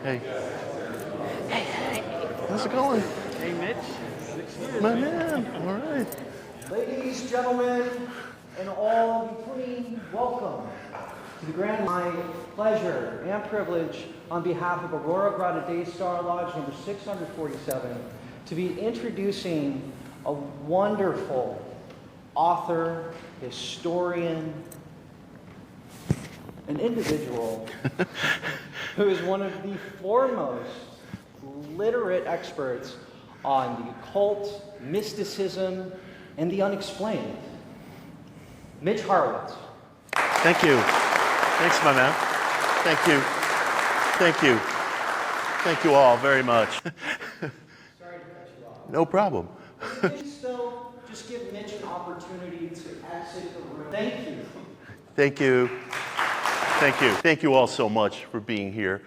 Hey. How's it going? Hey, Mitch. 6 years. My man. All right. Ladies, gentlemen, and all in between, welcome to the grand. My pleasure and privilege on behalf of Aurora Grada Daystar Lodge number 647 to be introducing a wonderful author, historian, an individual who is one of the foremost literate experts on the occult, mysticism, and the unexplained. Mitch Horowitz. Thank you. Thanks, my man. Thank you. Thank you. Thank you all very much. Sorry to cut you off. No problem. Please, though, just give Mitch an opportunity to exit the room. Thank you. Thank you. Thank you. Thank you all so much for being here.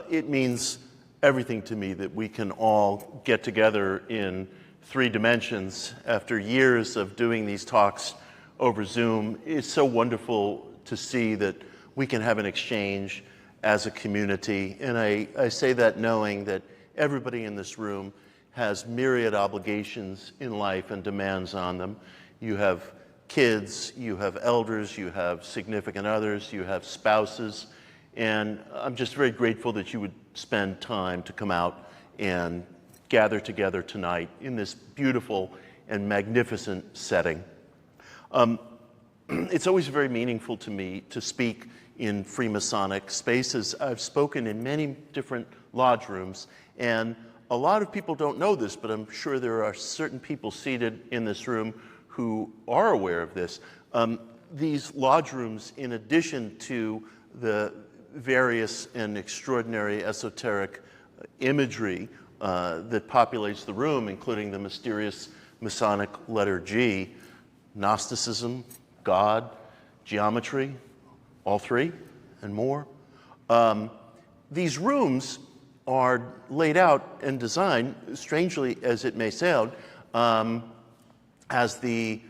It means everything to me that we can all get together in 3 dimensions after years of doing these talks over Zoom. It's so wonderful to see that we can have an exchange as a community. And I say that knowing that everybody in this room has myriad obligations in life and demands on them. You have kids, you have elders, you have significant others, you have spouses. And I'm just very grateful that you would spend time to come out and gather together tonight in this beautiful and magnificent setting. It's always very meaningful to me to speak in Freemasonic spaces. I've spoken in many different lodge rooms, and a lot of people don't know this, but I'm sure there are certain people seated in this room who are aware of this. These lodge rooms, in addition to the various and extraordinary esoteric imagery that populates the room, including the mysterious Masonic letter G, Gnosticism, God, geometry, all 3 and more. These rooms are laid out and designed, strangely as it may sound, as the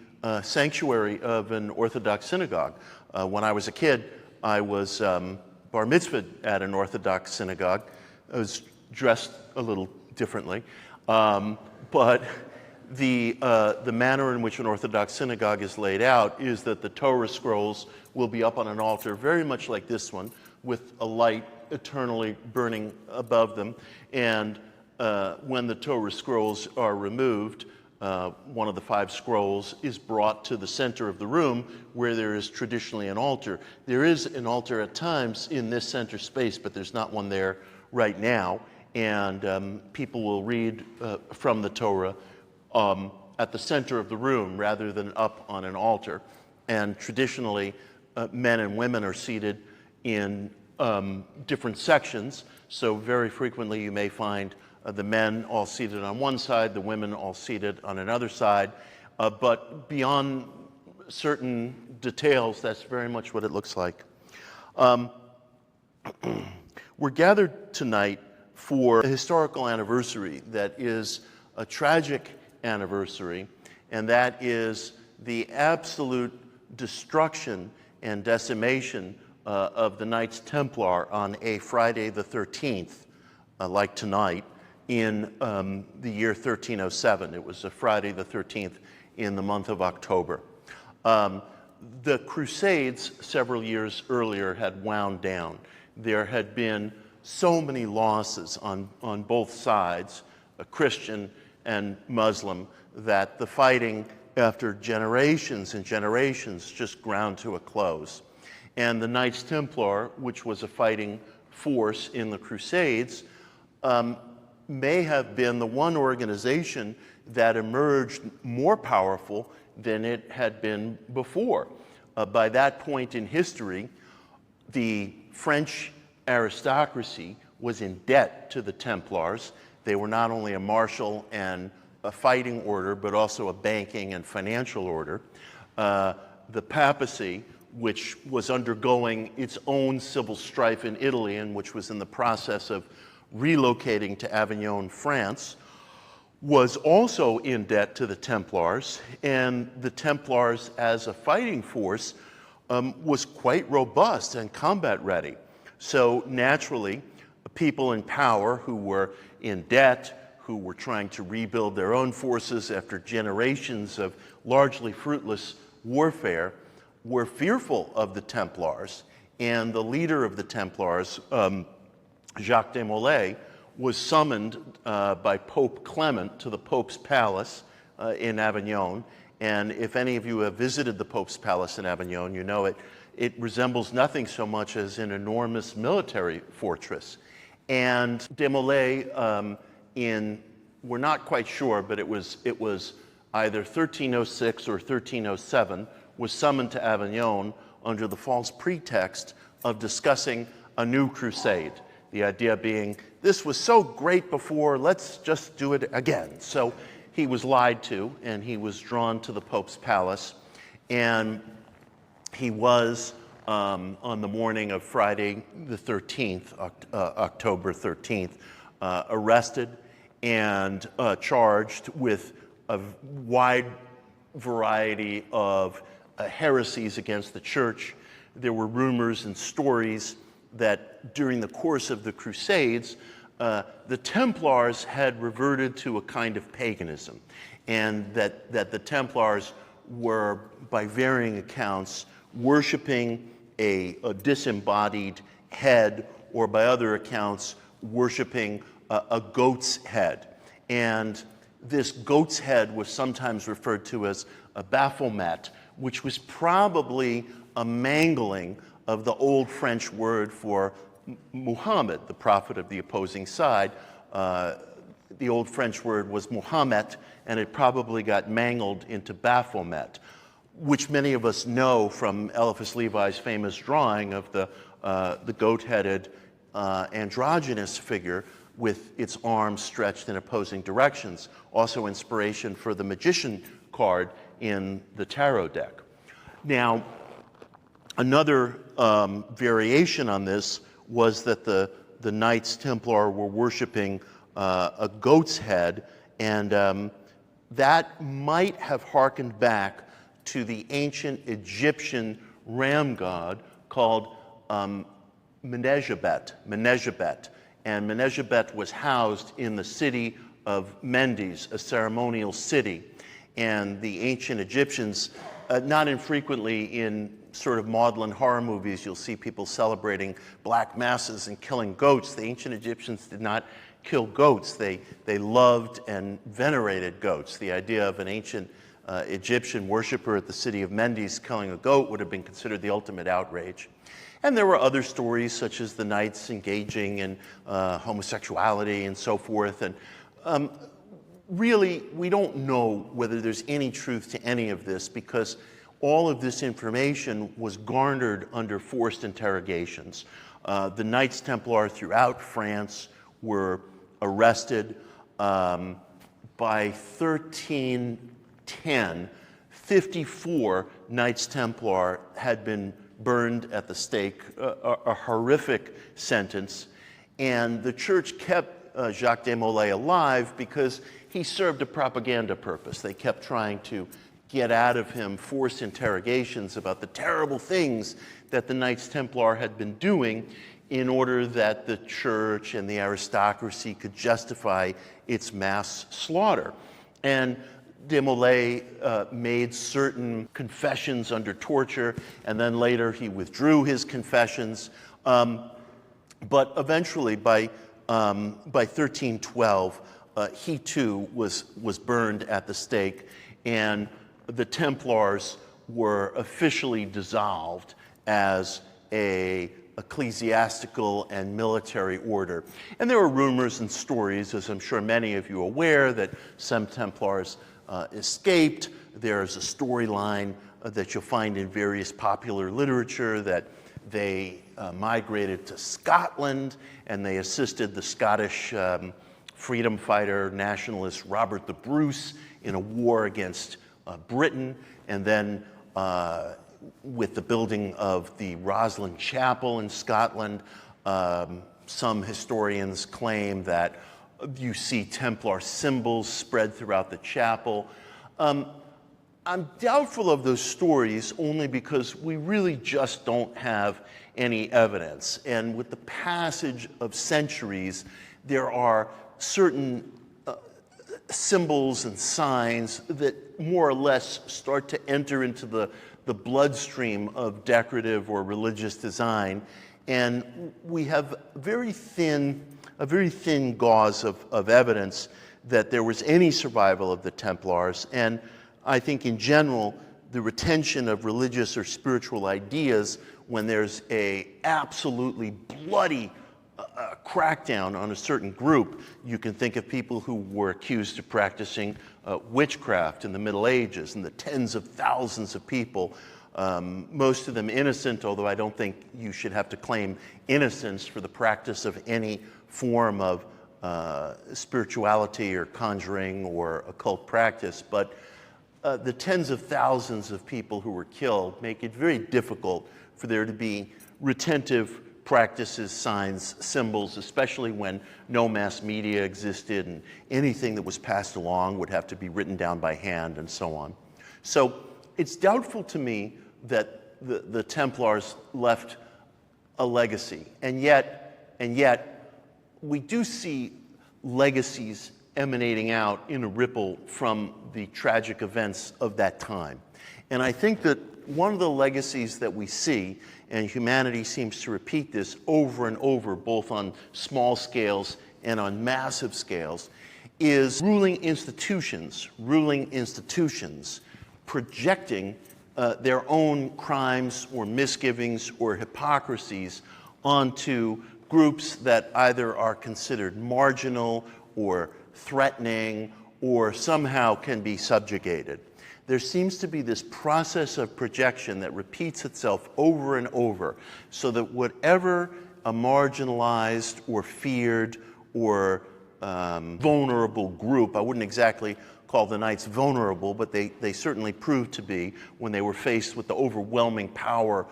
sanctuary of an Orthodox synagogue. When I was a kid, I was bar mitzvahed at an Orthodox synagogue. I was dressed a little differently, but the manner in which an Orthodox synagogue is laid out is that the Torah scrolls will be up on an altar, very much like this one, with a light eternally burning above them. And when the Torah scrolls are removed, one of the 5 scrolls is brought to the center of the room where there is traditionally an altar. There is an altar at times in this center space, but there's not one there right now. And people will read from the Torah at the center of the room rather than up on an altar. And traditionally, men and women are seated in different sections. So very frequently you may find the men all seated on one side, the women all seated on another side. But beyond certain details, that's very much what it looks like. We're gathered tonight for a historical anniversary that is a tragic anniversary, and that is the absolute destruction and decimation of the Knights Templar on a Friday the 13th, like tonight, in the year 1307. It was a Friday the 13th in the month of October. The Crusades several years earlier had wound down. There had been so many losses on both sides, Christian and Muslim, that the fighting after generations and generations just ground to a close. And the Knights Templar, which was a fighting force in the Crusades, may have been the one organization that emerged more powerful than it had been before. By that point in history, the French aristocracy was in debt to the Templars. They were not only a martial and a fighting order, but also a banking and financial order. The papacy, which was undergoing its own civil strife in Italy and which was in the process of relocating to Avignon, France, was also in debt to the Templars, and the Templars as a fighting force was quite robust and combat ready. So naturally, people in power who were in debt, who were trying to rebuild their own forces after generations of largely fruitless warfare, were fearful of the Templars. And the leader of the Templars, Jacques de Molay, was summoned by Pope Clement to the Pope's palace in Avignon. And if any of you have visited the Pope's palace in Avignon, you know it resembles nothing so much as an enormous military fortress. And de Molay, we're not quite sure, but it was either 1306 or 1307, was summoned to Avignon under the false pretext of discussing a new crusade. The idea being, this was so great before, let's just do it again. So he was lied to, and he was drawn to the Pope's palace. And he was, on the morning of Friday the 13th, October 13th, arrested and charged with a wide variety of heresies against the church. There were rumors and stories that during the course of the Crusades, the Templars had reverted to a kind of paganism, and that the Templars were, by varying accounts, worshiping a disembodied head, or by other accounts, worshiping a goat's head. And this goat's head was sometimes referred to as a Baphomet, which was probably a mangling of the old French word for Muhammad, the prophet of the opposing side. The old French word was Muhammad, and it probably got mangled into Baphomet, which many of us know from Eliphas Levi's famous drawing of the goat-headed androgynous figure with its arms stretched in opposing directions. Also inspiration for the magician card in the tarot deck. Now, another variation on this was that the Knights Templar were worshiping a goat's head, and that might have hearkened back to the ancient Egyptian ram god called Menejabet. And Menejabet was housed in the city of Mendes, a ceremonial city. And the ancient Egyptians, not infrequently in sort of maudlin horror movies, you'll see people celebrating black masses and killing goats. The ancient Egyptians did not kill goats. They loved and venerated goats. The idea of an ancient Egyptian worshiper at the city of Mendes killing a goat would have been considered the ultimate outrage. And there were other stories, such as the knights engaging in homosexuality and so forth. And really, we don't know whether there's any truth to any of this, because all of this information was garnered under forced interrogations. The Knights Templar throughout France were arrested. By 1310, 54 Knights Templar had been burned at the stake, a horrific sentence. And the church kept Jacques de Molay alive because he served a propaganda purpose. They kept trying to get out of him forced interrogations about the terrible things that the Knights Templar had been doing in order that the church and the aristocracy could justify its mass slaughter. And de Molay made certain confessions under torture, and then later he withdrew his confessions. But eventually, by 1312, he too was burned at the stake, and the Templars were officially dissolved as a ecclesiastical and military order. And there were rumors and stories, as I'm sure many of you are aware, that some Templars escaped. There's a storyline that you'll find in various popular literature that they migrated to Scotland and they assisted the Scottish freedom fighter nationalist Robert the Bruce in a war against Britain, and then with the building of the Roslin Chapel in Scotland, some historians claim that you see Templar symbols spread throughout the chapel. I'm doubtful of those stories only because we really just don't have any evidence. And with the passage of centuries, there are certain symbols and signs that more or less start to enter into the bloodstream of decorative or religious design. And we have a very thin gauze of evidence that there was any survival of the Templars. And I think in general, the retention of religious or spiritual ideas when there's a absolutely bloody crackdown on a certain group. You can think of people who were accused of practicing witchcraft in the Middle Ages, and the tens of thousands of people, most of them innocent, although I don't think you should have to claim innocence for the practice of any form of spirituality or conjuring or occult practice. But the tens of thousands of people who were killed make it very difficult for there to be retentive practices, signs, symbols, especially when no mass media existed and anything that was passed along would have to be written down by hand and so on. So it's doubtful to me that the Templars left a legacy, and yet we do see legacies emanating out in a ripple from the tragic events of that time. And I think that one of the legacies that we see, and humanity seems to repeat this over and over, both on small scales and on massive scales, is ruling institutions projecting their own crimes or misgivings or hypocrisies onto groups that either are considered marginal or threatening or somehow can be subjugated. There seems to be this process of projection that repeats itself over and over, so that whatever a marginalized or feared or vulnerable group, I wouldn't exactly call the Knights vulnerable, but they certainly proved to be when they were faced with the overwhelming power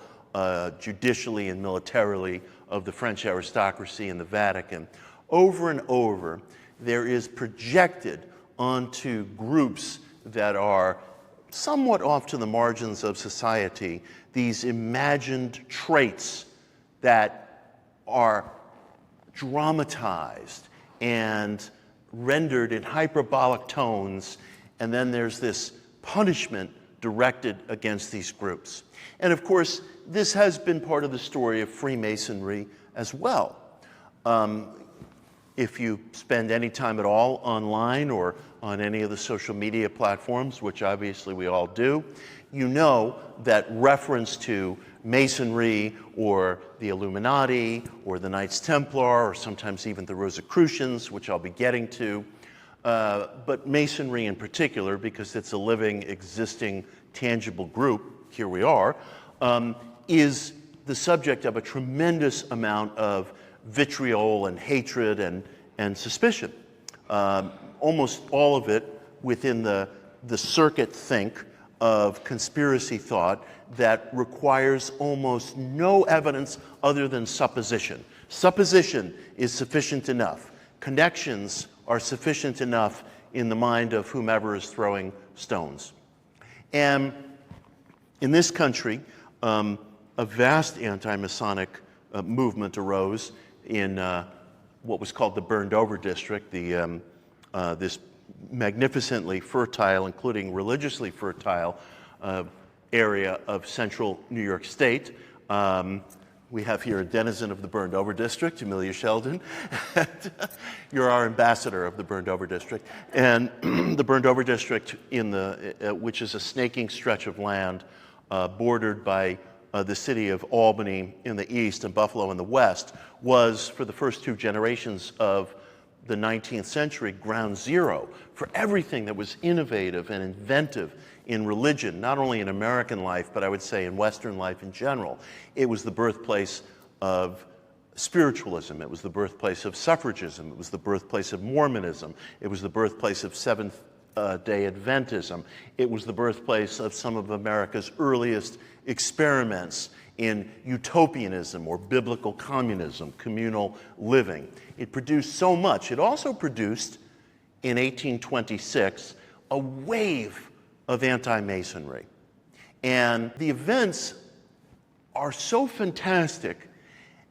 judicially and militarily of the French aristocracy and the Vatican. Over and over, there is projected onto groups that are somewhat off to the margins of society these imagined traits that are dramatized and rendered in hyperbolic tones, and then there's this punishment directed against these groups. And of course, this has been part of the story of Freemasonry as well. If you spend any time at all online or on any of the social media platforms, which obviously we all do, you know that reference to Masonry or the Illuminati or the Knights Templar or sometimes even the Rosicrucians, which I'll be getting to, but Masonry in particular, because it's a living, existing, tangible group, here we are, is the subject of a tremendous amount of vitriol and hatred and suspicion. Almost all of it within the circuit think of conspiracy thought that requires almost no evidence other than supposition. Supposition is sufficient enough. Connections are sufficient enough in the mind of whomever is throwing stones. And in this country, a vast anti-Masonic movement arose in what was called the Burned Over District, this magnificently fertile, including religiously fertile, area of central New York State. We have here a denizen of the Burned Over District, Amelia Sheldon. You're our ambassador of the Burned Over District. And the Burned Over District, which is a snaking stretch of land bordered by the city of Albany in the east and Buffalo in the west, was, for the first two generations of the 19th century, ground zero for everything that was innovative and inventive in religion, not only in American life, but I would say in Western life in general. It was the birthplace of spiritualism. It was the birthplace of suffragism. It was the birthplace of Mormonism. It was the birthplace of Seventh-day Adventism. It was the birthplace of some of America's earliest experiments in utopianism or biblical communism, communal living. It produced so much. It also produced, in 1826, a wave of anti-Masonry. And the events are so fantastic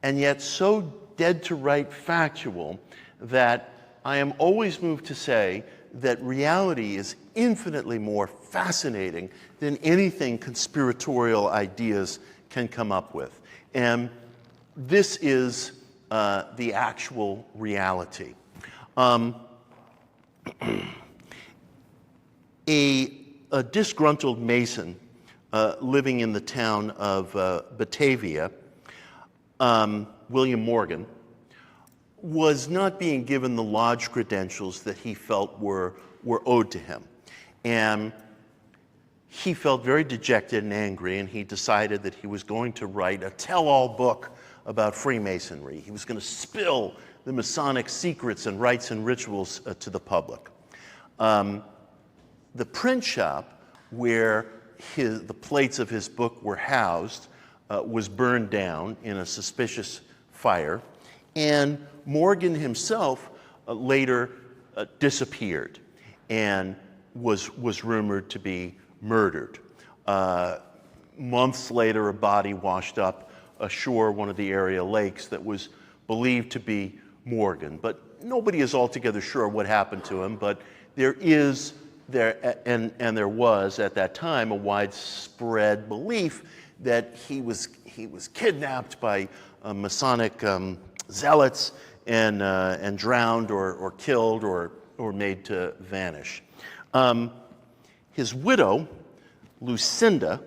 and yet so dead to right factual that I am always moved to say that reality is infinitely more fascinating than anything conspiratorial ideas can come up with. And this is the actual reality. A disgruntled Mason living in the town of Batavia, William Morgan, was not being given the lodge credentials that he felt were owed to him. And he felt very dejected and angry, and he decided that he was going to write a tell-all book about Freemasonry. He was going to spill the Masonic secrets and rites and rituals to the public. The print shop where the plates of his book were housed was burned down in a suspicious fire, and Morgan himself later disappeared and was rumored to be murdered. Months later, a body washed up ashore one of the area lakes that was believed to be Morgan, but nobody is altogether sure what happened to him. But there was at that time a widespread belief that he was kidnapped by Masonic zealots and drowned or killed or made to vanish. His widow, Lucinda,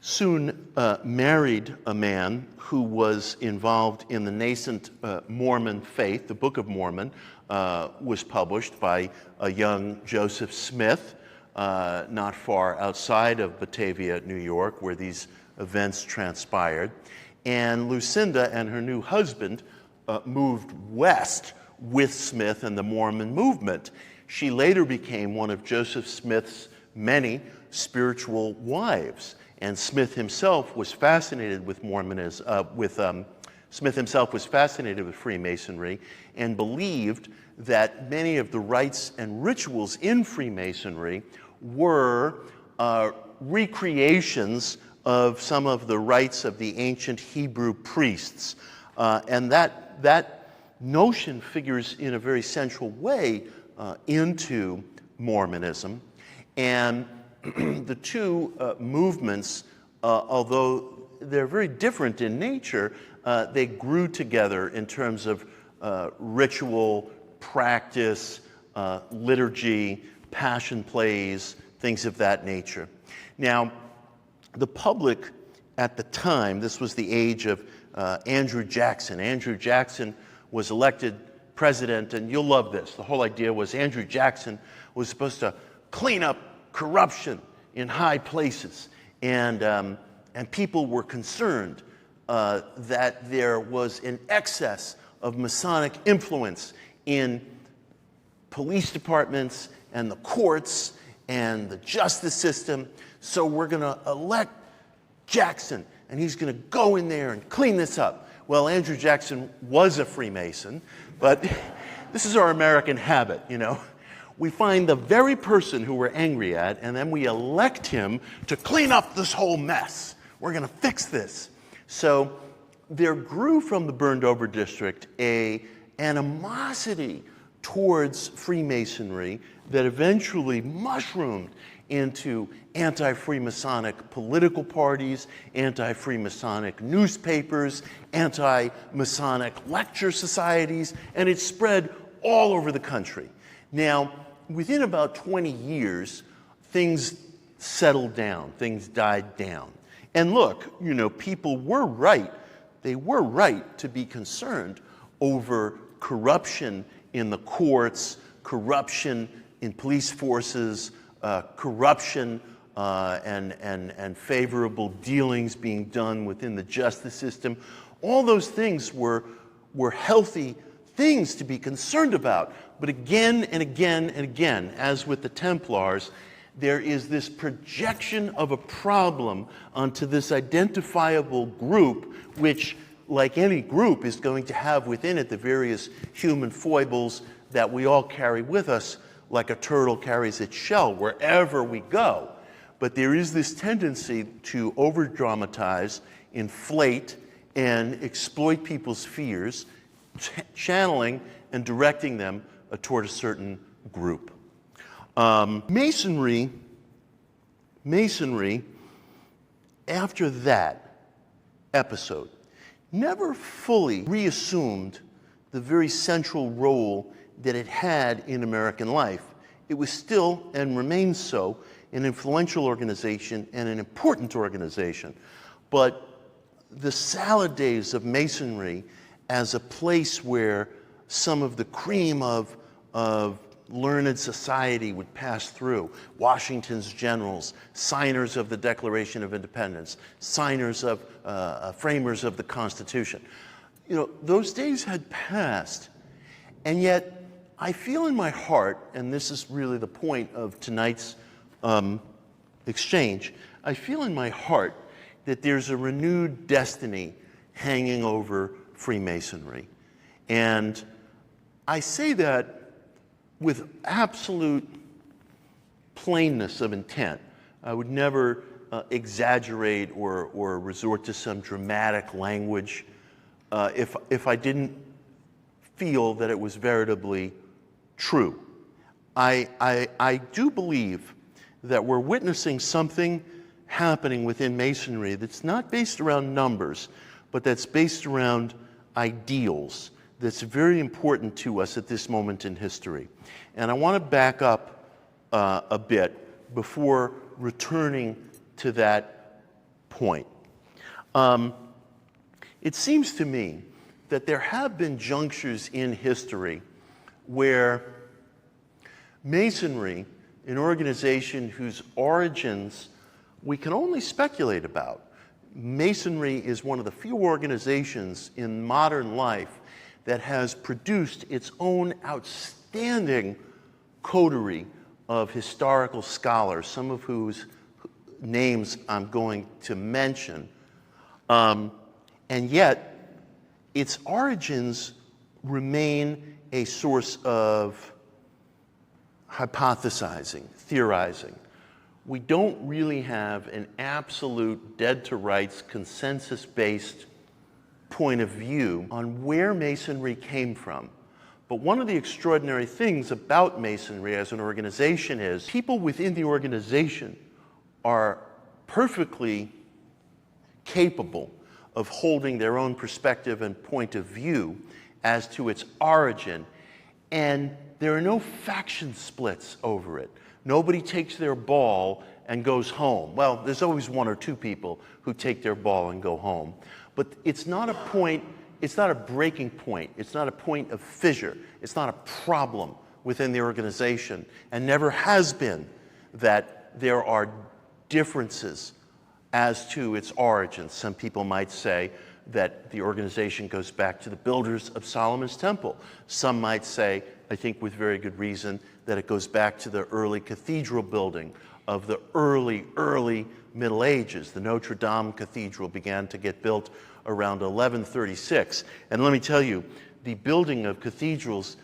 soon married a man who was involved in the nascent Mormon faith. The Book of Mormon was published by a young Joseph Smith, not far outside of Batavia, New York, where these events transpired. And Lucinda and her new husband moved west with Smith and the Mormon movement. She later became one of Joseph Smith's many spiritual wives. And Smith himself was fascinated with Smith himself was fascinated with Freemasonry and believed that many of the rites and rituals in Freemasonry were recreations of some of the rites of the ancient Hebrew priests. And that notion figures in a very central way into Mormonism. And the two movements, although they're very different in nature, they grew together in terms of ritual, practice, liturgy, passion plays, things of that nature. Now, the public at the time, this was the age of Andrew Jackson. Andrew Jackson was elected president, and you'll love this. The whole idea was Andrew Jackson was supposed to clean up corruption in high places, and people were concerned that there was an excess of Masonic influence in police departments and the courts and the justice system. So we're going to elect Jackson, and he's going to go in there and clean this up. Well, Andrew Jackson was a Freemason, but this is our American habit, you know. We find the very person who we're angry at, and then we elect him to clean up this whole mess. We're going to fix this. So there grew from the burned over district an animosity towards Freemasonry that eventually mushroomed into anti-Freemasonic political parties, anti-Freemasonic newspapers, anti-Masonic lecture societies, and it spread all over the country. Now, within about 20 years, things settled down, things died down. And look, you know, people were right. They were right to be concerned over corruption in the courts, corruption in police forces, corruption and favorable dealings being done within the justice system. All those things were healthy things to be concerned about. But again and again and again, as with the Templars, there is this projection of a problem onto this identifiable group, which, like any group, is going to have within it the various human foibles that we all carry with us like a turtle carries its shell wherever we go. But there is this tendency to over-dramatize, inflate, and exploit people's fears, channeling and directing them toward a certain group. Masonry, after that episode, never fully reassumed the very central role that it had in American life. It was still, and remains so, an influential organization and an important organization. But the salad days of Masonry as a place where some of the cream of learned society would pass through, Washington's generals, signers of the Declaration of Independence, signers of, framers of the Constitution. You know, those days had passed, and yet I feel in my heart, and this is really the point of tonight's exchange, I feel in my heart that there's a renewed destiny hanging over Freemasonry. And I say that with absolute plainness of intent. I would never exaggerate or resort to some dramatic language if I didn't feel that it was veritably true. I do believe that we're witnessing something happening within Masonry that's not based around numbers, but that's based around ideals that's very important to us at this moment in history. And I want to back up a bit before returning to that point. It seems to me that there have been junctures in history where Masonry, an organization whose origins we can only speculate about. Masonry is one of the few organizations in modern life that has produced its own outstanding coterie of historical scholars, some of whose names I'm going to mention. And yet, its origins remain a source of hypothesizing, theorizing. We don't really have an absolute dead-to-rights, consensus-based point of view on where Masonry came from. But one of the extraordinary things about Masonry as an organization is people within the organization are perfectly capable of holding their own perspective and point of view as to its origin, and there are no faction splits over it. Nobody takes their ball and goes home. Well, there's always one or two people who take their ball and go home. But it's not a point, it's not a breaking point. It's not a point of fissure. It's not a problem within the organization, and never has been, that there are differences as to its origins. Some people might say that the organization goes back to the builders of Solomon's Temple. Some might say, I think with very good reason, that it goes back to the early cathedral building of the early Middle Ages. The Notre Dame Cathedral began to get built around 1136. And let me tell you, the building of cathedrals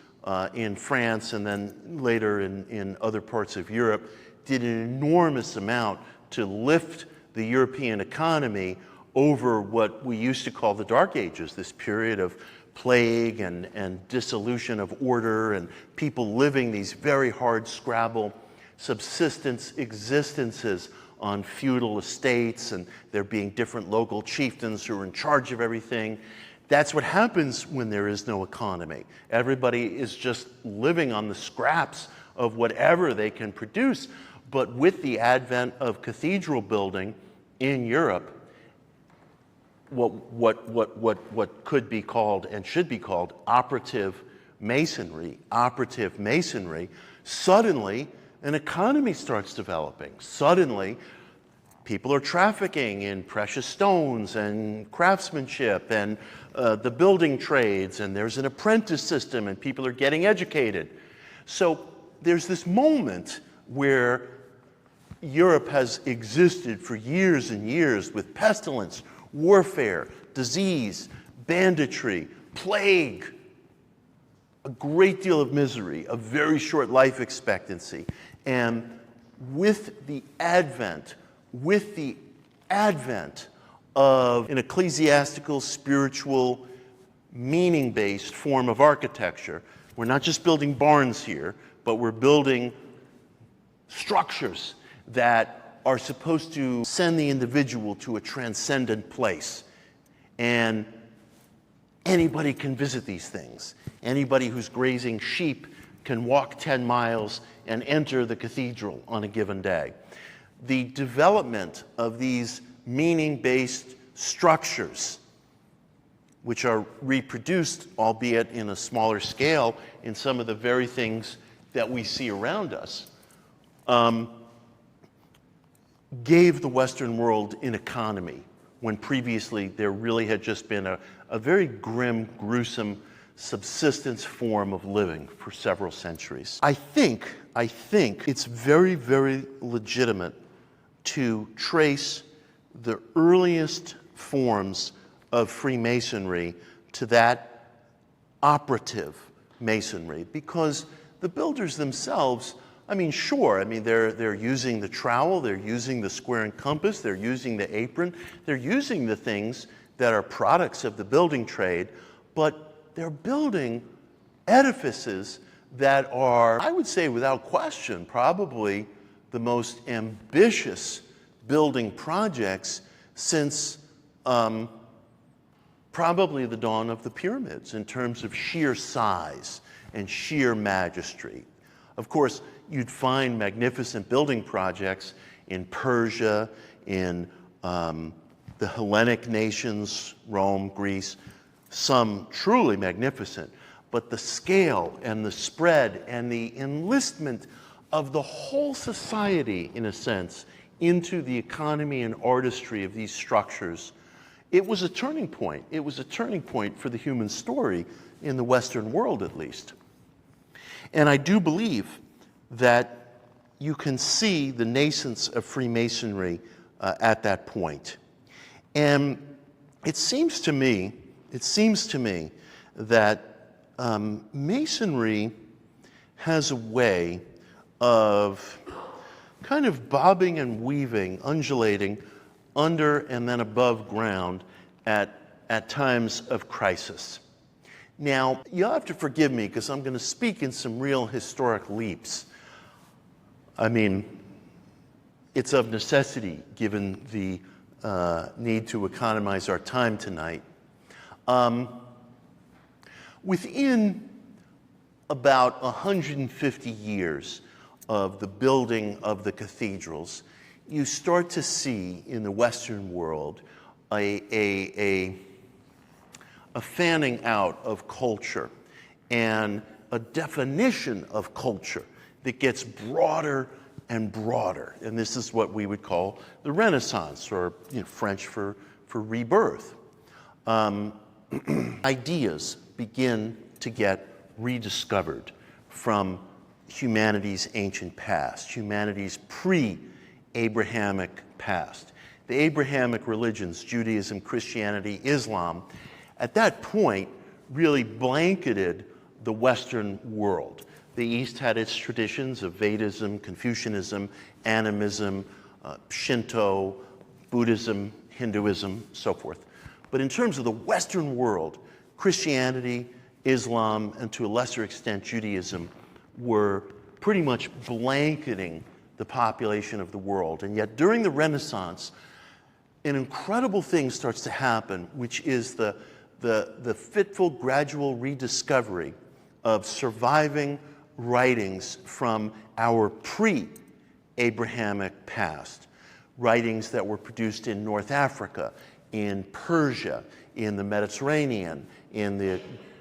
in France and then later in other parts of Europe did an enormous amount to lift the European economy over what we used to call the Dark Ages, this period of plague and dissolution of order and people living these very hard scrabble subsistence existences on feudal estates, and there being different local chieftains who are in charge of everything. That's what happens when there is no economy. Everybody is just living on the scraps of whatever they can produce. But with the advent of cathedral building in Europe, what could be called and should be called operative masonry, suddenly an economy starts developing. Suddenly, people are trafficking in precious stones and craftsmanship and the building trades, and there's an apprentice system, and people are getting educated. So there's this moment where Europe has existed for years and years with pestilence, warfare, disease, banditry, plague, a great deal of misery, a very short life expectancy. And with the advent of an ecclesiastical, spiritual, meaning-based form of architecture, we're not just building barns here, but we're building structures that are supposed to send the individual to a transcendent place. And anybody can visit these things. Anybody who's grazing sheep can walk 10 miles and enter the cathedral on a given day. The development of these meaning-based structures, which are reproduced, albeit in a smaller scale, in some of the very things that we see around us, gave the Western world an economy when previously there really had just been a very grim, gruesome subsistence form of living for several centuries. I think it's very, very legitimate to trace the earliest forms of Freemasonry to that operative Masonry, because the builders themselves, they're using the trowel, they're using the square and compass, they're using the apron, they're using the things that are products of the building trade, but they're building edifices that are, I would say without question, probably the most ambitious building projects since probably the dawn of the pyramids in terms of sheer size and sheer majesty. Of course, you'd find magnificent building projects in Persia, in the Hellenic nations, Rome, Greece, some truly magnificent. But the scale and the spread and the enlistment of the whole society, in a sense, into the economy and artistry of these structures, it was a turning point. It was a turning point for the human story in the Western world, at least. And I do believe that you can see the nascence of Freemasonry at that point. And it seems to me that Masonry has a way of kind of bobbing and weaving, undulating under and then above ground at times of crisis. Now, you'll have to forgive me because I'm going to speak in some real historic leaps. I mean, it's of necessity given the need to economize our time tonight. Within about 150 years of the building of the cathedrals, you start to see in the Western world a fanning out of culture and a definition of culture that gets broader and broader. And this is what we would call the Renaissance, or French for rebirth. Ideas begin to get rediscovered from humanity's ancient past, humanity's pre-Abrahamic past. The Abrahamic religions, Judaism, Christianity, Islam, at that point really blanketed the Western world. The East had its traditions of Vedism, Confucianism, animism, Shinto, Buddhism, Hinduism, so forth. But in terms of the Western world, Christianity, Islam, and to a lesser extent Judaism were pretty much blanketing the population of the world. And yet during the Renaissance, an incredible thing starts to happen, which is the fitful, gradual rediscovery of surviving writings from our pre-Abrahamic past. Writings that were produced in North Africa, in Persia, in the Mediterranean, in the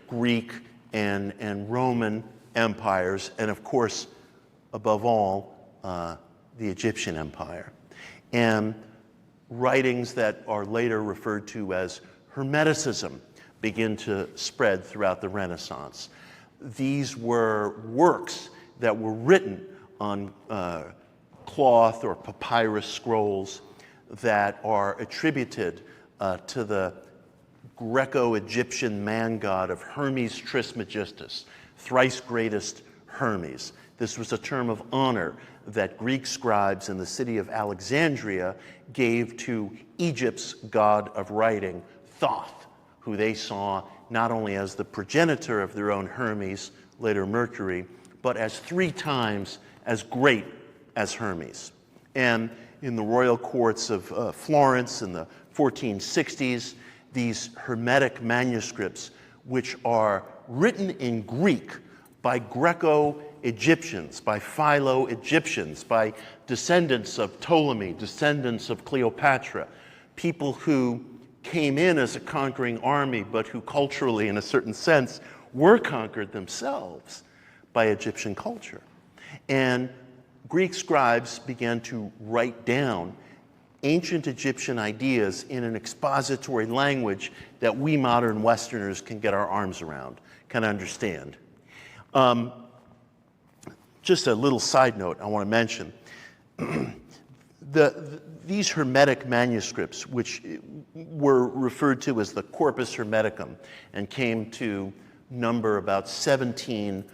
Greek and Roman empires, and of course, above all, the Egyptian Empire. And writings that are later referred to as Hermeticism begin to spread throughout the Renaissance. These were works that were written on cloth or papyrus scrolls that are attributed to the Greco-Egyptian man god of Hermes Trismegistus, thrice greatest Hermes. This was a term of honor that Greek scribes in the city of Alexandria gave to Egypt's god of writing, Thoth, who they saw not only as the progenitor of their own Hermes, later Mercury, but as 3 times as great as Hermes. And in the royal courts of Florence in the 1460s, these Hermetic manuscripts, which are written in Greek by Greco-Egyptians, by Philo-Egyptians, by descendants of Ptolemy, descendants of Cleopatra, people who came in as a conquering army, but who culturally, in a certain sense, were conquered themselves by Egyptian culture. And Greek scribes began to write down ancient Egyptian ideas in an expository language that we modern Westerners can get our arms around, can understand. Just a little side note I want to mention. These Hermetic manuscripts, which were referred to as the Corpus Hermeticum and came to number about 17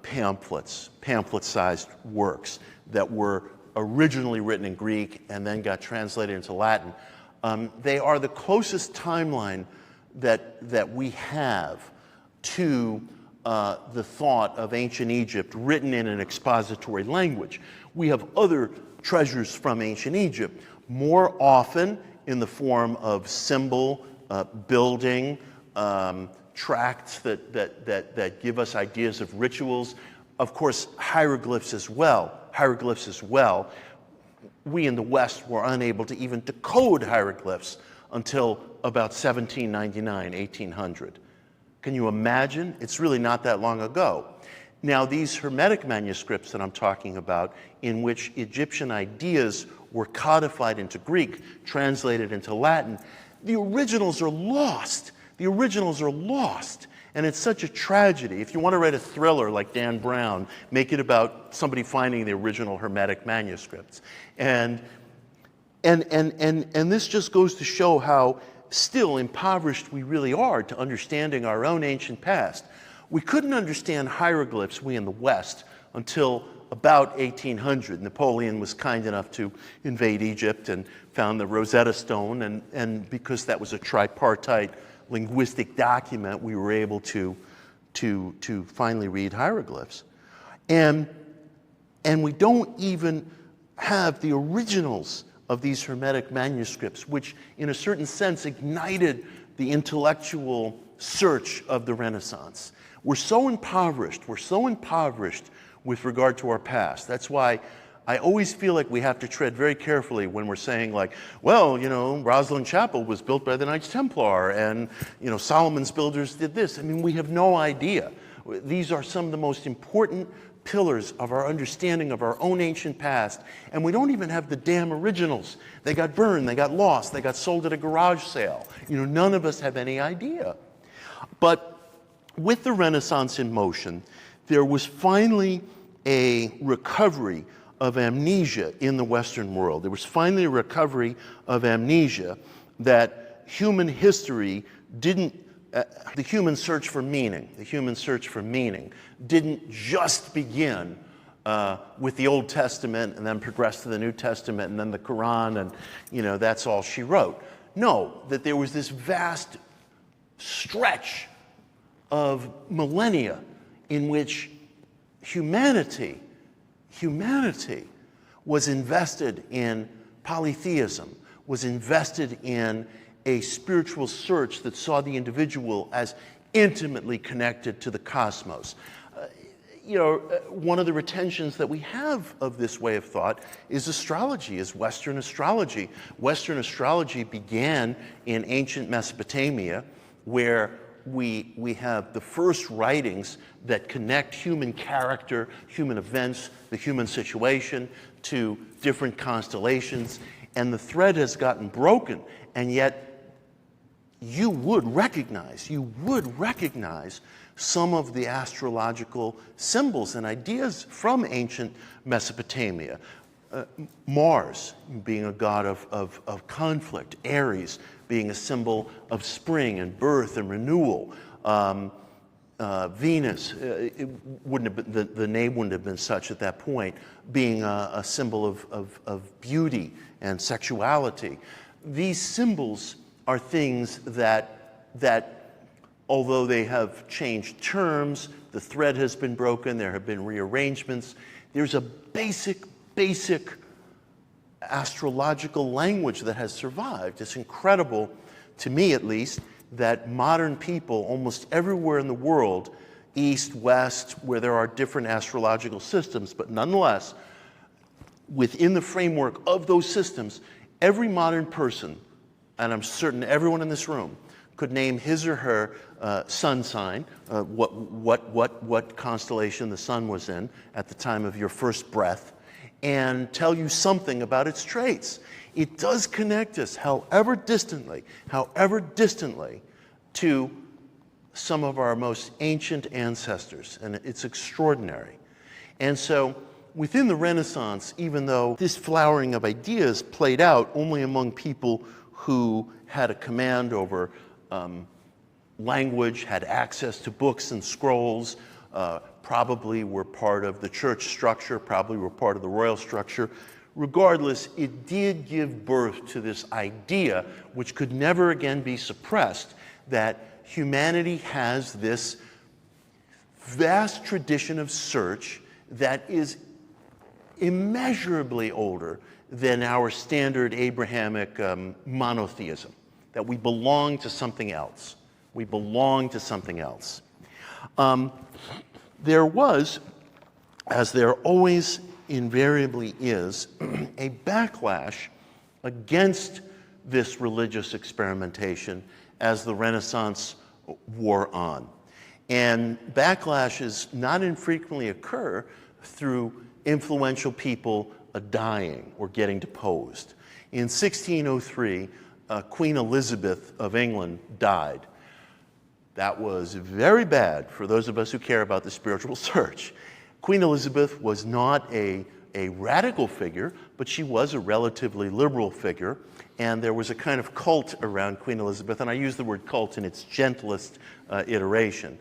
pamphlet-sized works that were originally written in Greek and then got translated into Latin. They are the closest timeline that we have to the thought of ancient Egypt written in an expository language. We have other treasures from ancient Egypt, more often in the form of symbol, building, tracts that give us ideas of rituals. Of course, hieroglyphs as well. We in the West were unable to even decode hieroglyphs until about 1799, 1800. Can you imagine? It's really not that long ago. Now, these Hermetic manuscripts that I'm talking about, in which Egyptian ideas were codified into Greek, translated into Latin, the originals are lost. And it's such a tragedy. If you want to write a thriller like Dan Brown, make it about somebody finding the original Hermetic manuscripts. And this just goes to show how still impoverished we really are to understanding our own ancient past. We couldn't understand hieroglyphs, we in the West, until about 1800. Napoleon was kind enough to invade Egypt and found the Rosetta Stone, and because that was a tripartite linguistic document, we were able to finally read hieroglyphs. And we don't even have the originals of these Hermetic manuscripts, which in a certain sense ignited the intellectual search of the Renaissance. We're so impoverished with regard to our past. That's why I always feel like we have to tread very carefully when we're saying, like, well, you know, Rosslyn Chapel was built by the Knights Templar, and, you know, Solomon's builders did this. I mean, we have no idea. These are some of the most important pillars of our understanding of our own ancient past, and we don't even have the damn originals. They got burned, they got lost, they got sold at a garage sale. You know, none of us have any idea. But with the Renaissance in motion, there was finally a recovery of amnesia in the Western world. There was finally a recovery of amnesia that human history didn't, the human search for meaning didn't just begin with the Old Testament and then progress to the New Testament and then the Quran and, you know, that's all she wrote. No, that there was this vast stretch of millennia in which humanity was invested in polytheism, was invested in a spiritual search that saw the individual as intimately connected to the cosmos. One of the retentions that we have of this way of thought is astrology, is Western astrology. Western astrology began in ancient Mesopotamia, where we have the first writings that connect human character, human events, the human situation to different constellations, and the thread has gotten broken, and yet you would recognize some of the astrological symbols and ideas from ancient Mesopotamia. Mars being a god of conflict, Aries being a symbol of spring and birth and renewal, Venus, it wouldn't have been, the name wouldn't have been such at that point, being a symbol of beauty and sexuality. These symbols are things that although they have changed terms, the thread has been broken, there have been rearrangements, there's a basic astrological language that has survived. It's incredible, to me at least, that modern people almost everywhere in the world, east, west, where there are different astrological systems, but nonetheless, within the framework of those systems, every modern person, and I'm certain everyone in this room, could name his or her sun sign, what constellation the sun was in at the time of your first breath, and tell you something about its traits. It does connect us, however distantly, to some of our most ancient ancestors, and it's extraordinary. And so, within the Renaissance, even though this flowering of ideas played out only among people who had a command over language, had access to books and scrolls, probably were part of the church structure, probably were part of the royal structure. Regardless, it did give birth to this idea, which could never again be suppressed, that humanity has this vast tradition of search that is immeasurably older than our standard Abrahamic monotheism, that we belong to something else. We belong to something else. There was, as there always invariably is, a backlash against this religious experimentation as the Renaissance wore on. And backlashes not infrequently occur through influential people dying or getting deposed. In 1603, Queen Elizabeth of England died. That was very bad for those of us who care about the spiritual search. Queen Elizabeth was not a radical figure, but she was a relatively liberal figure, and there was a kind of cult around Queen Elizabeth, and I use the word cult in its gentlest iteration.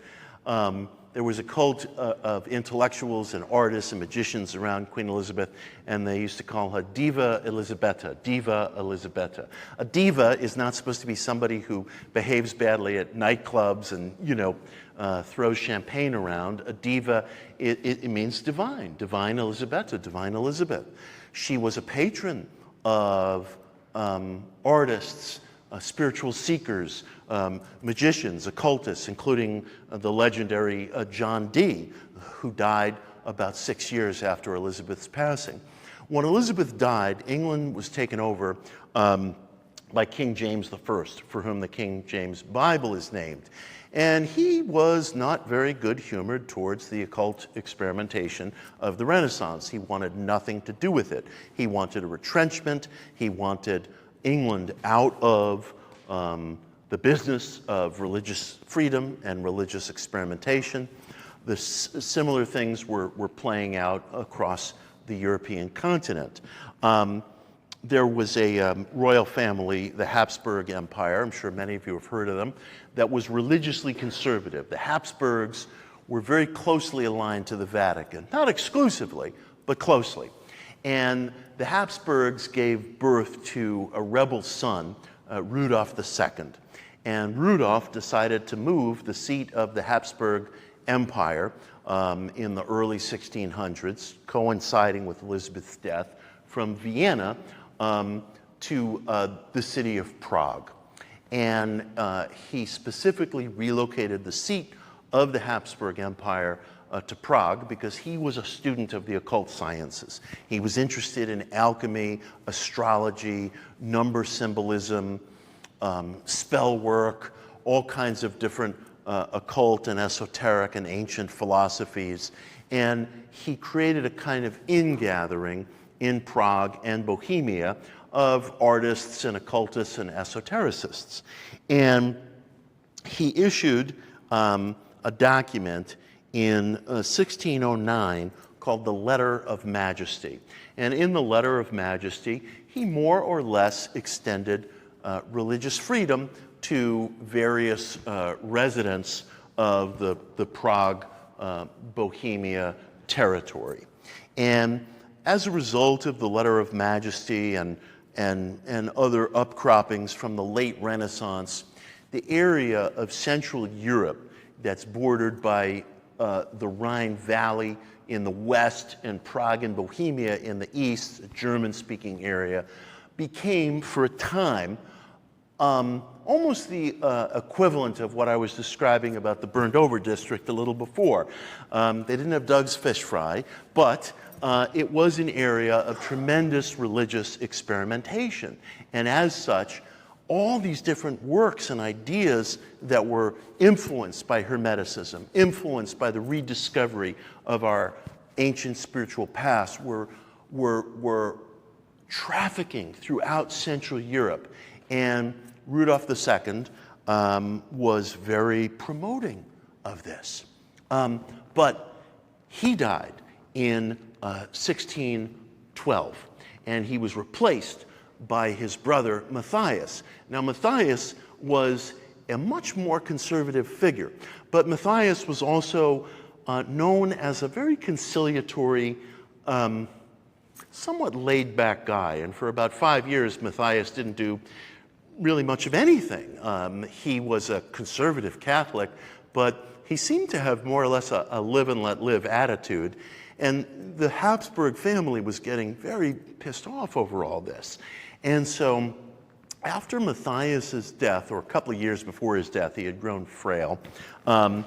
There was a cult of intellectuals and artists and magicians around Queen Elizabeth, and they used to call her Diva Elisabetta, Diva Elisabetta. A diva is not supposed to be somebody who behaves badly at nightclubs and, throws champagne around. A diva, it means divine, divine Elisabetta, divine Elizabeth. She was a patron of artists, spiritual seekers, magicians, occultists, including the legendary John Dee, who died about 6 years after Elizabeth's passing. When Elizabeth died, England was taken over by King James I, for whom the King James Bible is named. And he was not very good-humored towards the occult experimentation of the Renaissance. He wanted nothing to do with it. He wanted a retrenchment. He wanted England out of the business of religious freedom and religious experimentation. The similar things were playing out across the European continent. There was a royal family, the Habsburg Empire, I'm sure many of you have heard of them, that was religiously conservative. The Habsburgs were very closely aligned to the Vatican, not exclusively, but closely. And the Habsburgs gave birth to a rebel son, Rudolph II. And Rudolph decided to move the seat of the Habsburg Empire in the early 1600s, coinciding with Elizabeth's death, from Vienna to the city of Prague. And he specifically relocated the seat of the Habsburg Empire to Prague because he was a student of the occult sciences. He was interested in alchemy, astrology, number symbolism, spell work, all kinds of different occult and esoteric and ancient philosophies. And he created a kind of ingathering in Prague and Bohemia of artists and occultists and esotericists. And he issued a document in 1609 called the Letter of Majesty. And in the Letter of Majesty, he more or less extended religious freedom to various residents of the Prague, Bohemia territory. And as a result of the Letter of Majesty and other upcroppings from the late Renaissance, the area of Central Europe that's bordered by the Rhine Valley in the west and Prague and Bohemia in the east, a German-speaking area, became, for a time, almost the equivalent of what I was describing about the burned-over district a little before. They didn't have Doug's fish fry, but it was an area of tremendous religious experimentation. And as such, all these different works and ideas that were influenced by Hermeticism, influenced by the rediscovery of our ancient spiritual past, were trafficking throughout Central Europe. And Rudolf II was very promoting of this. But he died in 1612, and he was replaced by his brother Matthias. Now, Matthias was a much more conservative figure, but Matthias was also known as a very conciliatory, somewhat laid-back guy. And for about 5 years, Matthias didn't do really much of anything. He was a conservative Catholic, but he seemed to have more or less a live and let live attitude. And the Habsburg family was getting very pissed off over all this. And so after Matthias's death, or a couple of years before his death, he had grown frail. In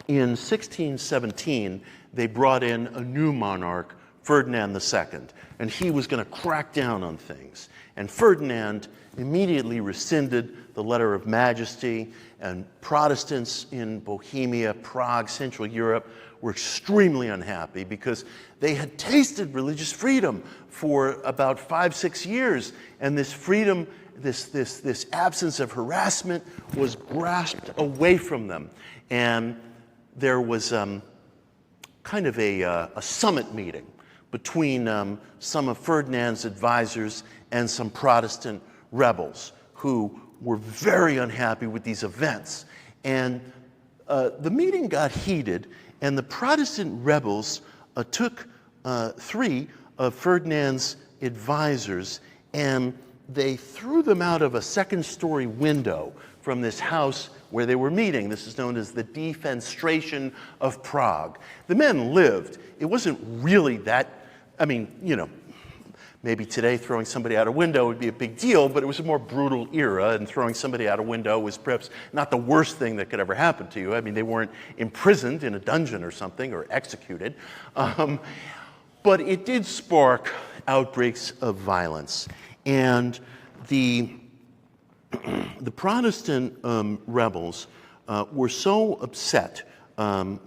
1617, they brought in a new monarch, Ferdinand II, and he was going to crack down on things. And Ferdinand immediately rescinded the Letter of Majesty, and Protestants in Bohemia, Prague, Central Europe were extremely unhappy because they had tasted religious freedom for about 5-6 years, and this freedom, this absence of harassment was grasped away from them. And there was kind of a summit meeting between some of Ferdinand's advisors and some Protestant rebels who were very unhappy with these events. And the meeting got heated, and the Protestant rebels took 3 of Ferdinand's advisors, and they threw them out of a second-story window from this house where they were meeting. This is known as the Defenestration of Prague. The men lived. It wasn't really that, I mean, you know, maybe today throwing somebody out a window would be a big deal, but it was a more brutal era, and throwing somebody out a window was perhaps not the worst thing that could ever happen to you. I mean, they weren't imprisoned in a dungeon or something, or executed. But it did spark outbreaks of violence. And the Protestant rebels were so upset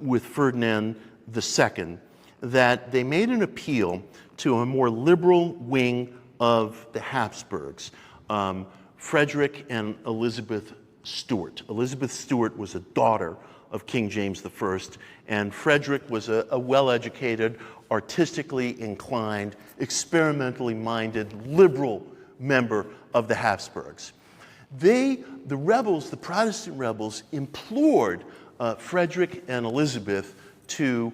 with Ferdinand II that they made an appeal to a more liberal wing of the Habsburgs, Frederick and Elizabeth Stuart. Elizabeth Stuart was a daughter of King James I, and Frederick was a well-educated, artistically inclined, experimentally minded, liberal member of the Habsburgs. The rebels, the Protestant rebels, implored Frederick and Elizabeth to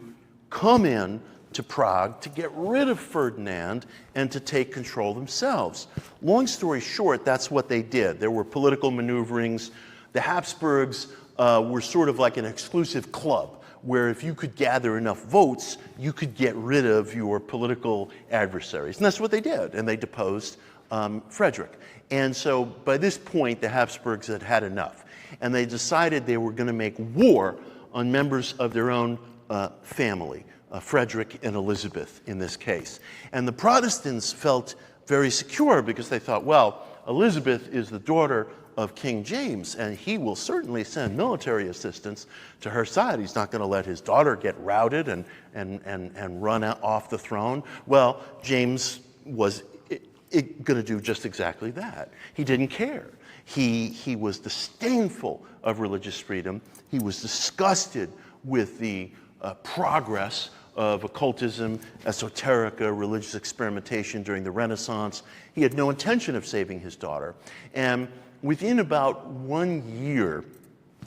come in to Prague to get rid of Ferdinand and to take control themselves. Long story short, that's what they did. There were political maneuverings. The Habsburgs were sort of like an exclusive club, where if you could gather enough votes, you could get rid of your political adversaries. And that's what they did, and they deposed Frederick. And so by this point, the Habsburgs had had enough, and they decided they were going to make war on members of their own family, Frederick and Elizabeth in this case. And the Protestants felt very secure because they thought, well, Elizabeth is the daughter of King James, and he will certainly send military assistance to her side. He's not going to let his daughter get routed and run off the throne. Well, James was going to do just exactly that. He didn't care. He was disdainful of religious freedom. He was disgusted with the progress of occultism, esoterica, religious experimentation during the Renaissance. He had no intention of saving his daughter. And within about 1 year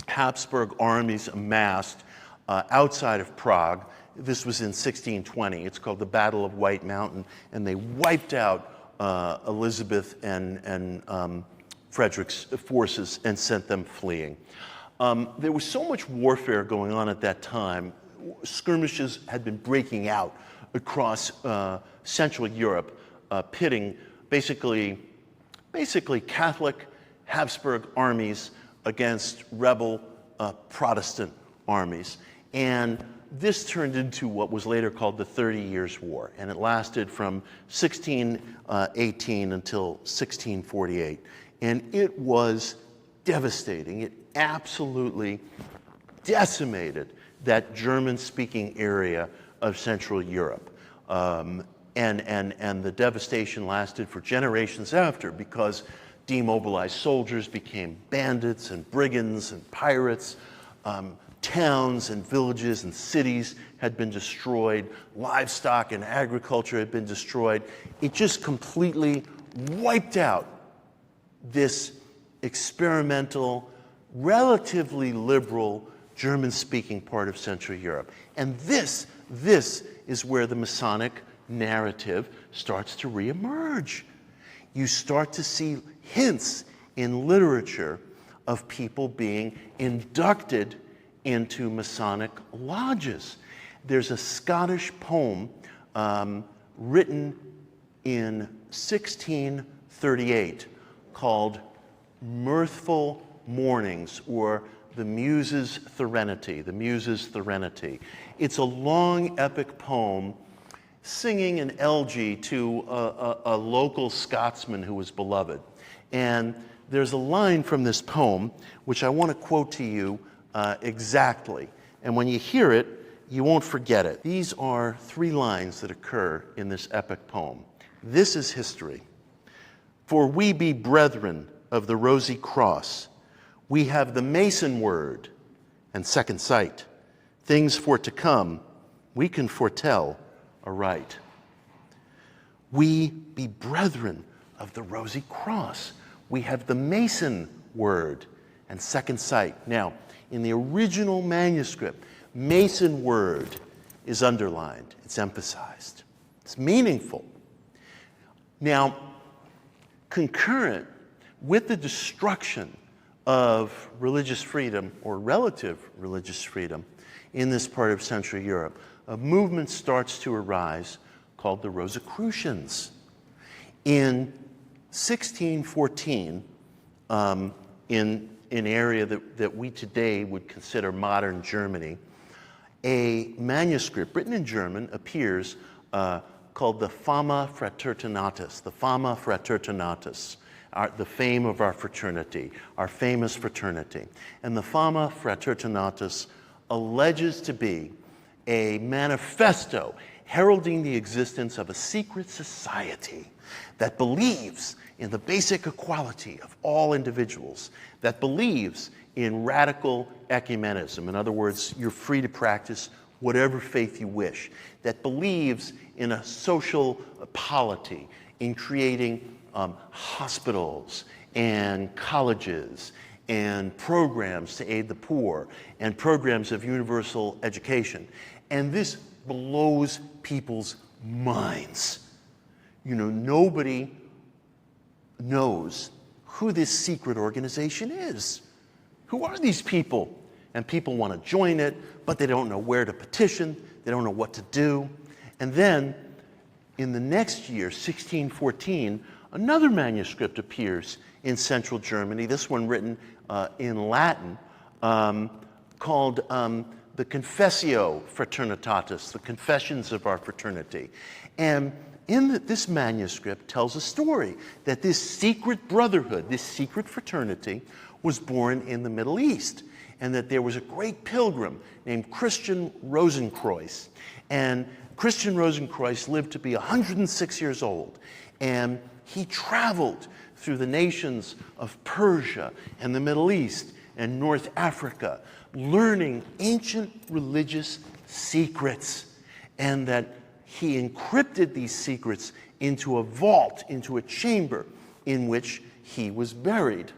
Habsburg armies amassed outside of Prague. This was in 1620. It's called the Battle of White Mountain, and they wiped out Elizabeth and Frederick's forces and sent them fleeing. There was so much warfare going on at that time. Skirmishes had been breaking out across Central Europe, pitting basically Catholic Habsburg armies against rebel Protestant armies. And this turned into what was later called the 30 Years' War, and it lasted from 1618 until 1648. And it was devastating. It absolutely decimated that German-speaking area of Central Europe. And the devastation lasted for generations after, because demobilized soldiers became bandits and brigands and pirates. Towns and villages and cities had been destroyed. Livestock and agriculture had been destroyed. It just completely wiped out this experimental, relatively liberal German-speaking part of Central Europe. And this is where the Masonic narrative starts to reemerge. You start to see hints in literature of people being inducted into Masonic lodges. There's a Scottish poem written in 1638 called Mirthful Mornings, or The Muses' Threnody, The Muses' Threnody. It's a long epic poem singing an elegy to a local Scotsman who was beloved. And there's a line from this poem which I want to quote to you exactly. And when you hear it, you won't forget it. These are 3 lines that occur in this epic poem. This is history. For we be brethren of the rosy cross. We have the Mason word and second sight. Things for to come, we can foretell aright. We be brethren of the rosy cross. We have the Mason word and second sight. Now, in the original manuscript, Mason word is underlined. It's emphasized. It's meaningful. Now, concurrent with the destruction of religious freedom, or relative religious freedom, in this part of Central Europe, a movement starts to arise called the Rosicrucians. In 1614, in an area that we today would consider modern Germany, a manuscript written in German appears called the Fama Fraternitatis, the Fama Fraternitatis, the fame of our fraternity, our famous fraternity. And the Fama Fraternitatis alleges to be a manifesto heralding the existence of a secret society that believes in the basic equality of all individuals, that believes in radical ecumenism. In other words, you're free to practice whatever faith you wish, that believes in a social polity, in creating hospitals and colleges and programs to aid the poor and programs of universal education. And this blows people's minds. You know, nobody knows who this secret organization is. Who are these people? And people want to join it, but they don't know where to petition. They don't know what to do. And then, in the next year, 1614, another manuscript appears in central Germany, this one written in Latin, called the Confessio Fraternitatis, the Confessions of Our Fraternity. And this manuscript tells a story that this secret brotherhood, this secret fraternity, was born in the Middle East, and that there was a great pilgrim named Christian Rosenkreuz. And Christian Rosenkreuz lived to be 106 years old, and he traveled through the nations of Persia and the Middle East and North Africa, learning ancient religious secrets, and that he encrypted these secrets into a vault, into a chamber in which he was buried.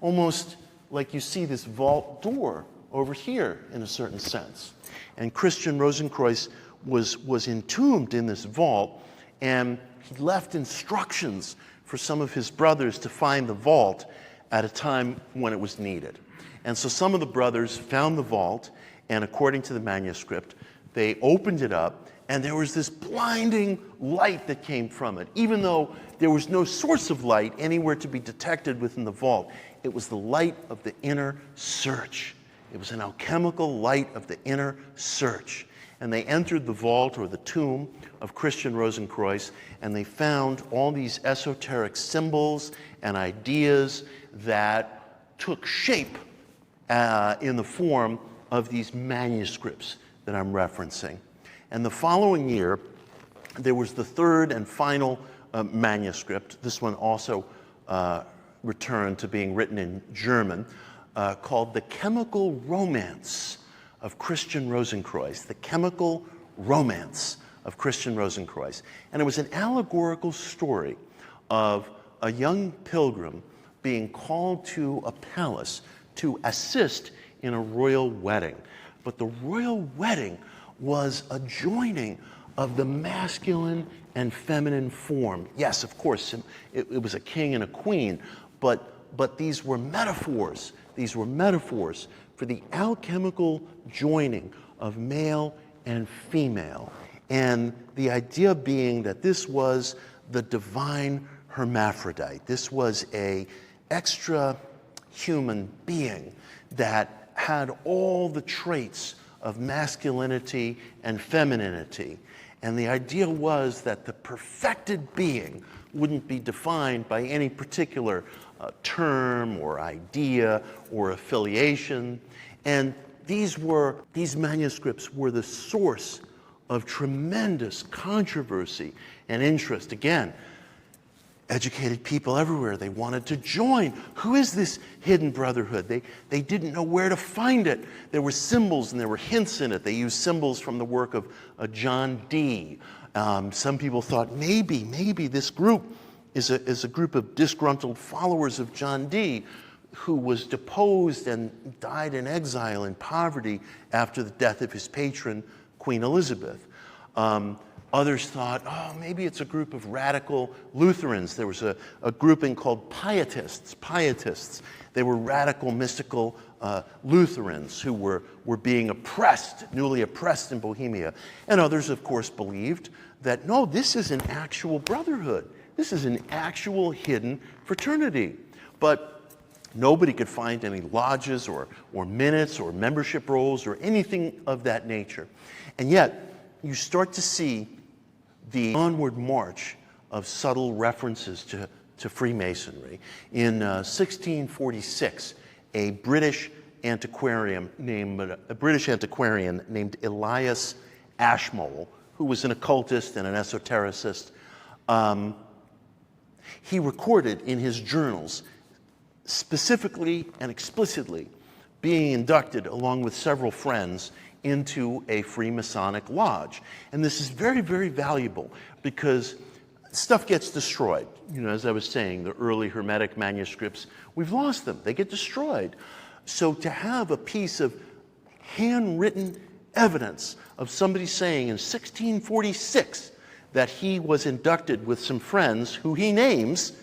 Almost like you see this vault door over here in a certain sense. And Christian Rosenkreuz was entombed in this vault, and he left instructions for some of his brothers to find the vault at a time when it was needed. And so some of the brothers found the vault, and according to the manuscript, they opened it up, and there was this blinding light that came from it. Even though there was no source of light anywhere to be detected within the vault, it was the light of the inner search. It was an alchemical light of the inner search. And they entered the vault, or the tomb, of Christian Rosenkreuz, and they found all these esoteric symbols and ideas that took shape in the form of these manuscripts that I'm referencing. And the following year, there was the third and final manuscript. This one also returned to being written in German, called The Chemical Romance of Christian Rosenkreuz. The Chemical Romance of Christian Rosenkreuz. And it was an allegorical story of a young pilgrim being called to a palace to assist in a royal wedding. But the royal wedding was a joining of the masculine and feminine form. Yes, of course, it was a king and a queen, but these were metaphors. These were metaphors for the alchemical joining of male and female. And the idea being that this was the divine hermaphrodite. This was an extra human being that had all the traits of masculinity and femininity. And the idea was that the perfected being wouldn't be defined by any particular term or idea or affiliation. And these manuscripts were the source of tremendous controversy and interest. Again, educated people everywhere, they wanted to join. Who is this hidden brotherhood? They didn't know where to find it. There were symbols and there were hints in it. They used symbols from the work of John Dee. Some people thought maybe this group is a group of disgruntled followers of John Dee, who was deposed and died in exile in poverty after the death of his patron, Queen Elizabeth. Others thought, oh, maybe it's a group of radical Lutherans. There was a grouping called Pietists. They were radical, mystical Lutherans who were being oppressed, newly oppressed in Bohemia. And others, of course, believed that, no, this is an actual brotherhood. This is an actual hidden fraternity. But nobody could find any lodges or minutes or membership rolls or anything of that nature. And yet, you start to see the onward march of subtle references to Freemasonry. In 1646, a British antiquarian named Elias Ashmole, who was an occultist and an esotericist, he recorded in his journals, specifically and explicitly, being inducted along with several friends into a Freemasonic lodge. And this is very, very valuable because stuff gets destroyed. You know, as I was saying, the early Hermetic manuscripts, we've lost them. They get destroyed. So to have a piece of handwritten evidence of somebody saying in 1646 that he was inducted with some friends who he names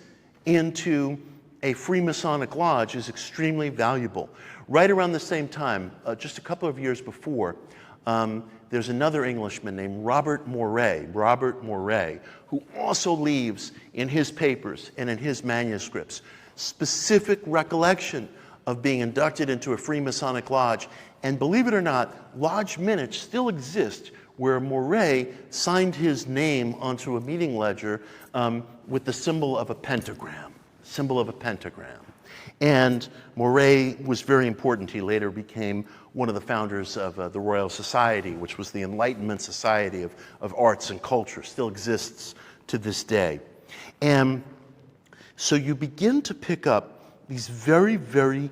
into a Freemasonic lodge is extremely valuable. Right around the same time, just a couple of years before, there's another Englishman named Robert Moray, who also leaves in his papers and in his manuscripts specific recollection of being inducted into a Freemasonic lodge. And believe it or not, lodge minutes still exist where Moray signed his name onto a meeting ledger with the symbol of a pentagram. And Moray was very important. He later became one of the founders of the Royal Society, which was the Enlightenment Society of Arts and Culture, still exists to this day. And so you begin to pick up these very, very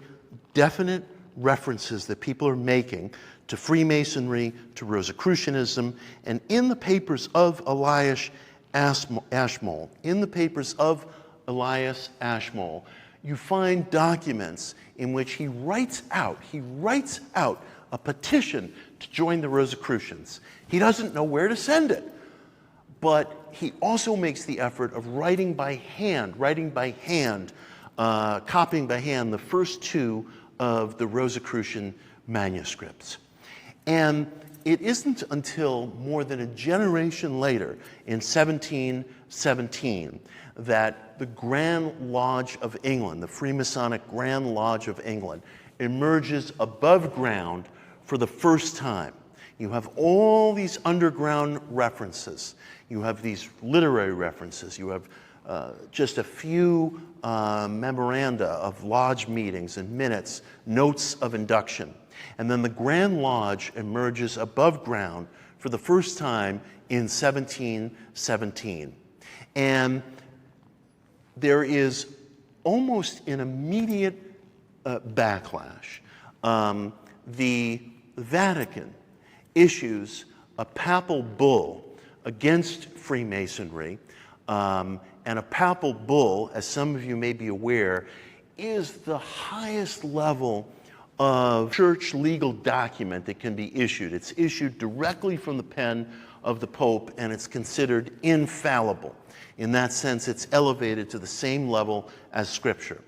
definite references that people are making to Freemasonry, to Rosicrucianism, and in the papers of Elias Ashmole, you find documents in which he writes out a petition to join the Rosicrucians. He doesn't know where to send it, but he also makes the effort of writing by hand, copying by hand the first two of the Rosicrucian manuscripts. And it isn't until more than a generation later, in 1717, that the Grand Lodge of England, the Freemasonic Grand Lodge of England, emerges above ground for the first time. You have all these underground references. You have these literary references. You have just a few memoranda of lodge meetings and minutes, notes of induction. And then the Grand Lodge emerges above ground for the first time in 1717. And there is almost an immediate backlash. The Vatican issues a papal bull against Freemasonry, and a papal bull, as some of you may be aware, is the highest level of church legal document that can be issued. It's issued directly from the pen of the Pope, and it's considered infallible. In that sense, it's elevated to the same level as Scripture.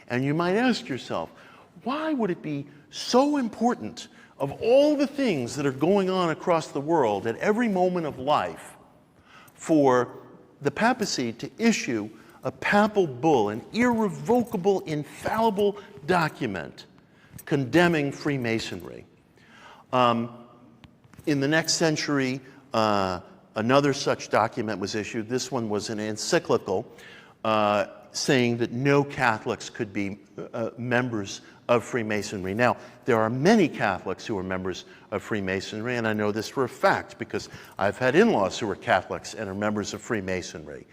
And you might ask yourself, why would it be so important, of all the things that are going on across the world at every moment of life, for the papacy to issue a papal bull, an irrevocable, infallible document condemning Freemasonry? In the next century, another such document was issued. This one was an encyclical saying that no Catholics could be members of Freemasonry. Now, there are many Catholics who are members of Freemasonry, and I know this for a fact because I've had in-laws who are Catholics and are members of Freemasonry.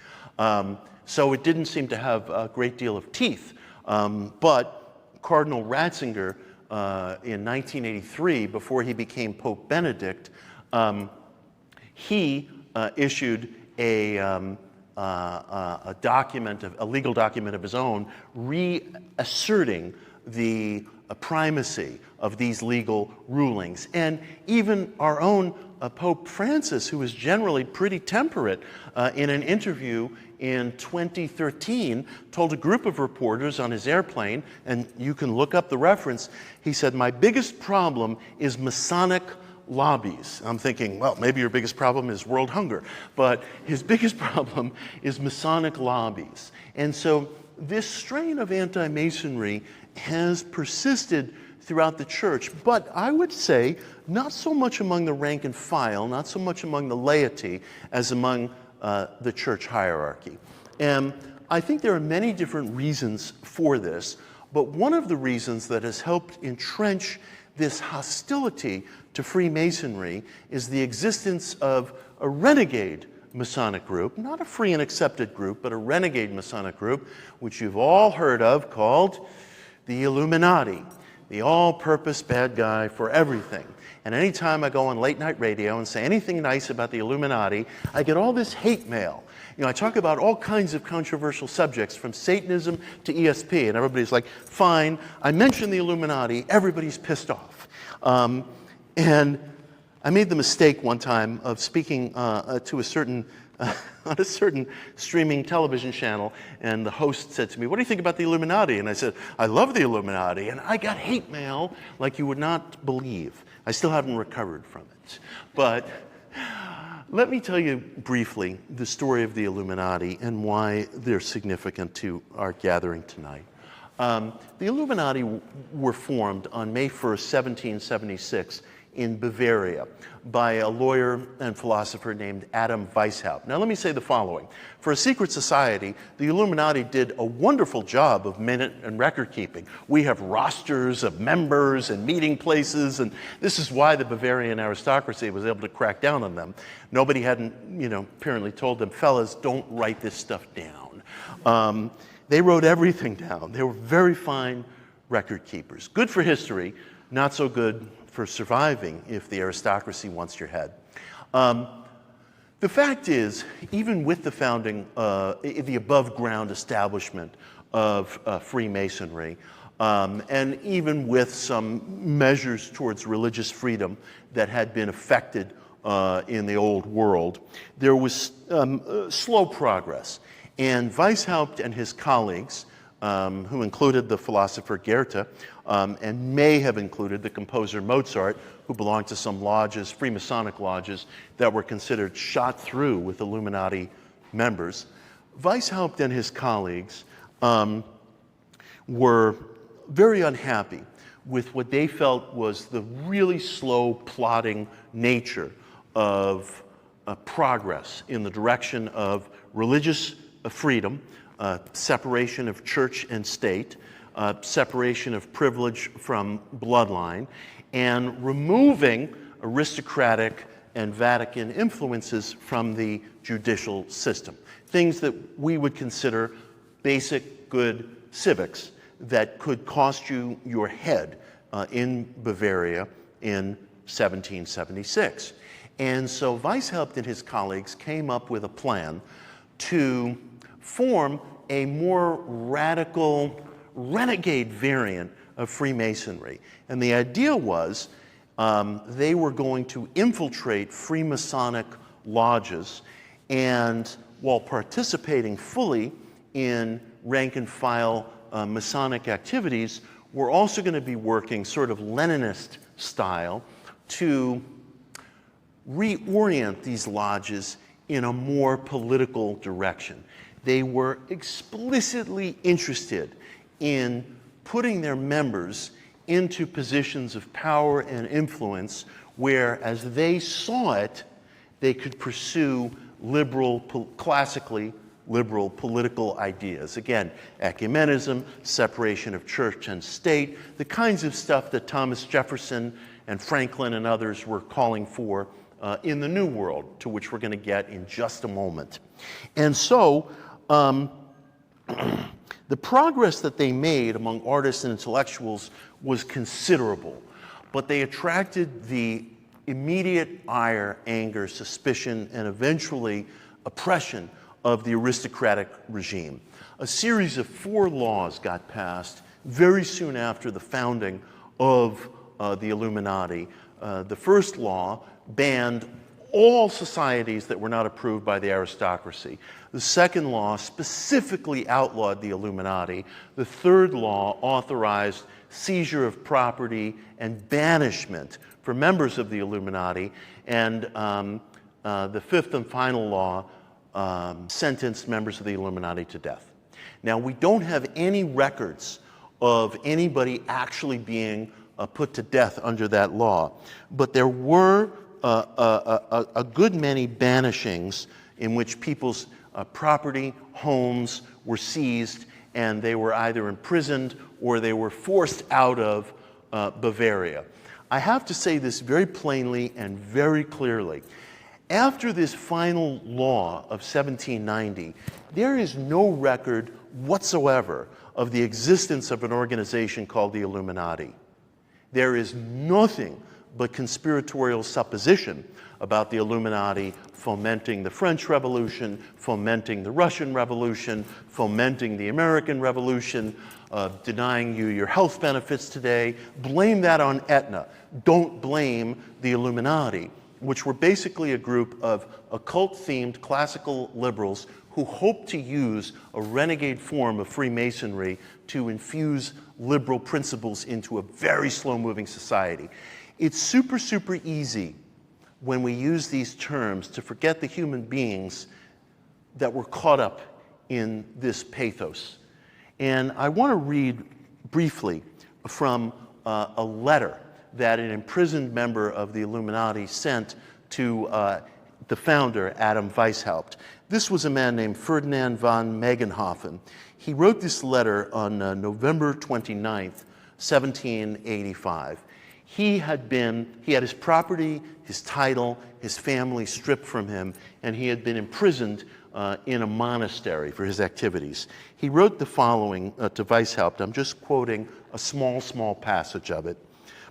So it didn't seem to have a great deal of teeth. But Cardinal Ratzinger, in 1983, before he became Pope Benedict, he issued a legal document of his own, reasserting the primacy of these legal rulings. And even our own Pope Francis, who is generally pretty temperate, in an interview in 2013, told a group of reporters on his airplane, and you can look up the reference, he said, "My biggest problem is Masonic lobbies." I'm thinking, well, maybe your biggest problem is world hunger, but his biggest problem is Masonic lobbies. And so this strain of anti-Masonry has persisted throughout the church, but I would say not so much among the rank and file, not so much among the laity, as among the church hierarchy. And I think there are many different reasons for this, but one of the reasons that has helped entrench this hostility to Freemasonry is the existence of a renegade Masonic group, not a free and accepted group, but a renegade Masonic group, which you've all heard of, called the Illuminati, the all-purpose bad guy for everything. And anytime I go on late night radio and say anything nice about the Illuminati, I get all this hate mail. You know, I talk about all kinds of controversial subjects, from Satanism to ESP, and everybody's like, fine, I mentioned the Illuminati, everybody's pissed off. And I made the mistake one time of speaking to a certain on a certain streaming television channel, and the host said to me, "What do you think about the Illuminati?" And I said, "I love the Illuminati," and I got hate mail like you would not believe. I still haven't recovered from it. But let me tell you briefly the story of the Illuminati and why they're significant to our gathering tonight. The Illuminati were formed on May 1st, 1776, in Bavaria by a lawyer and philosopher named Adam Weishaupt. Now let me say the following. For a secret society, the Illuminati did a wonderful job of minute and record keeping. We have rosters of members and meeting places, and this is why the Bavarian aristocracy was able to crack down on them. Nobody hadn't, apparently told them, fellas, don't write this stuff down. They wrote everything down. They were very fine record keepers. Good for history, not so good for surviving if the aristocracy wants your head. The fact is, even with the founding, the above-ground establishment of Freemasonry, and even with some measures towards religious freedom that had been affected in the old world, there was slow progress. And Weishaupt and his colleagues, who included the philosopher Goethe, and may have included the composer Mozart, who belonged to some lodges, Freemasonic lodges, that were considered shot through with Illuminati members. Weishaupt and his colleagues were very unhappy with what they felt was the really slow, plodding nature of progress in the direction of religious freedom, separation of church and state, separation of privilege from bloodline, and removing aristocratic and Vatican influences from the judicial system. Things that we would consider basic good civics that could cost you your head in Bavaria in 1776. And so Weishaupt and his colleagues came up with a plan to form a more radical, renegade variant of Freemasonry. And the idea was they were going to infiltrate Freemasonic lodges, and while participating fully in rank and file Masonic activities, we're also going to be working sort of Leninist style to reorient these lodges in a more political direction. They were explicitly interested in putting their members into positions of power and influence where, as they saw it, they could pursue liberal, classically liberal political ideas. Again, ecumenism, separation of church and state, the kinds of stuff that Thomas Jefferson and Franklin and others were calling for in the New World, to which we're going to get in just a moment. And so, the progress that they made among artists and intellectuals was considerable, but they attracted the immediate ire, anger, suspicion, and eventually oppression of the aristocratic regime. A series of 4 laws got passed very soon after the founding of the Illuminati. The first law banned all societies that were not approved by the aristocracy. The second law specifically outlawed the Illuminati. The third law authorized seizure of property and banishment for members of the Illuminati. And the fifth and final law sentenced members of the Illuminati to death. Now, we don't have any records of anybody actually being put to death under that law, but there were a good many banishings in which people's property, homes were seized, and they were either imprisoned or they were forced out of Bavaria. I have to say this very plainly and very clearly. After this final law of 1790, there is no record whatsoever of the existence of an organization called the Illuminati. There is nothing but conspiratorial supposition about the Illuminati fomenting the French Revolution, fomenting the Russian Revolution, fomenting the American Revolution, denying you your health benefits today. Blame that on Etna. Don't blame the Illuminati, which were basically a group of occult-themed classical liberals who hoped to use a renegade form of Freemasonry to infuse liberal principles into a very slow-moving society. It's super, super easy when we use these terms to forget the human beings that were caught up in this pathos. And I want to read briefly from a letter that an imprisoned member of the Illuminati sent to the founder, Adam Weishaupt. This was a man named Ferdinand von Megenhofen. He wrote this letter on November 29th, 1785. He had his property, his title, his family stripped from him, and he had been imprisoned in a monastery for his activities. He wrote the following to Weishaupt. I'm just quoting a small passage of it.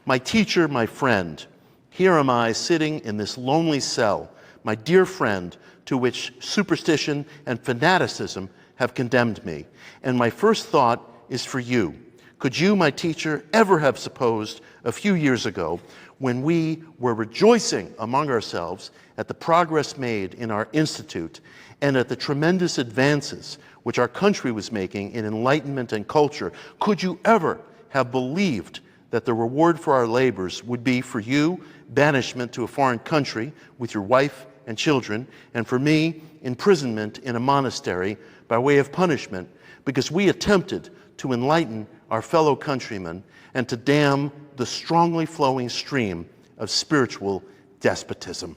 My teacher, my friend, here am I sitting in this lonely cell, my dear friend, to which superstition and fanaticism have condemned me, and my first thought is for you. Could you, my teacher, ever have supposed a few years ago, when we were rejoicing among ourselves at the progress made in our institute and at the tremendous advances which our country was making in enlightenment and culture, could you ever have believed that the reward for our labors would be for you banishment to a foreign country with your wife and children, and for me imprisonment in a monastery by way of punishment, because we attempted to enlighten our fellow countrymen and to dam the strongly flowing stream of spiritual despotism.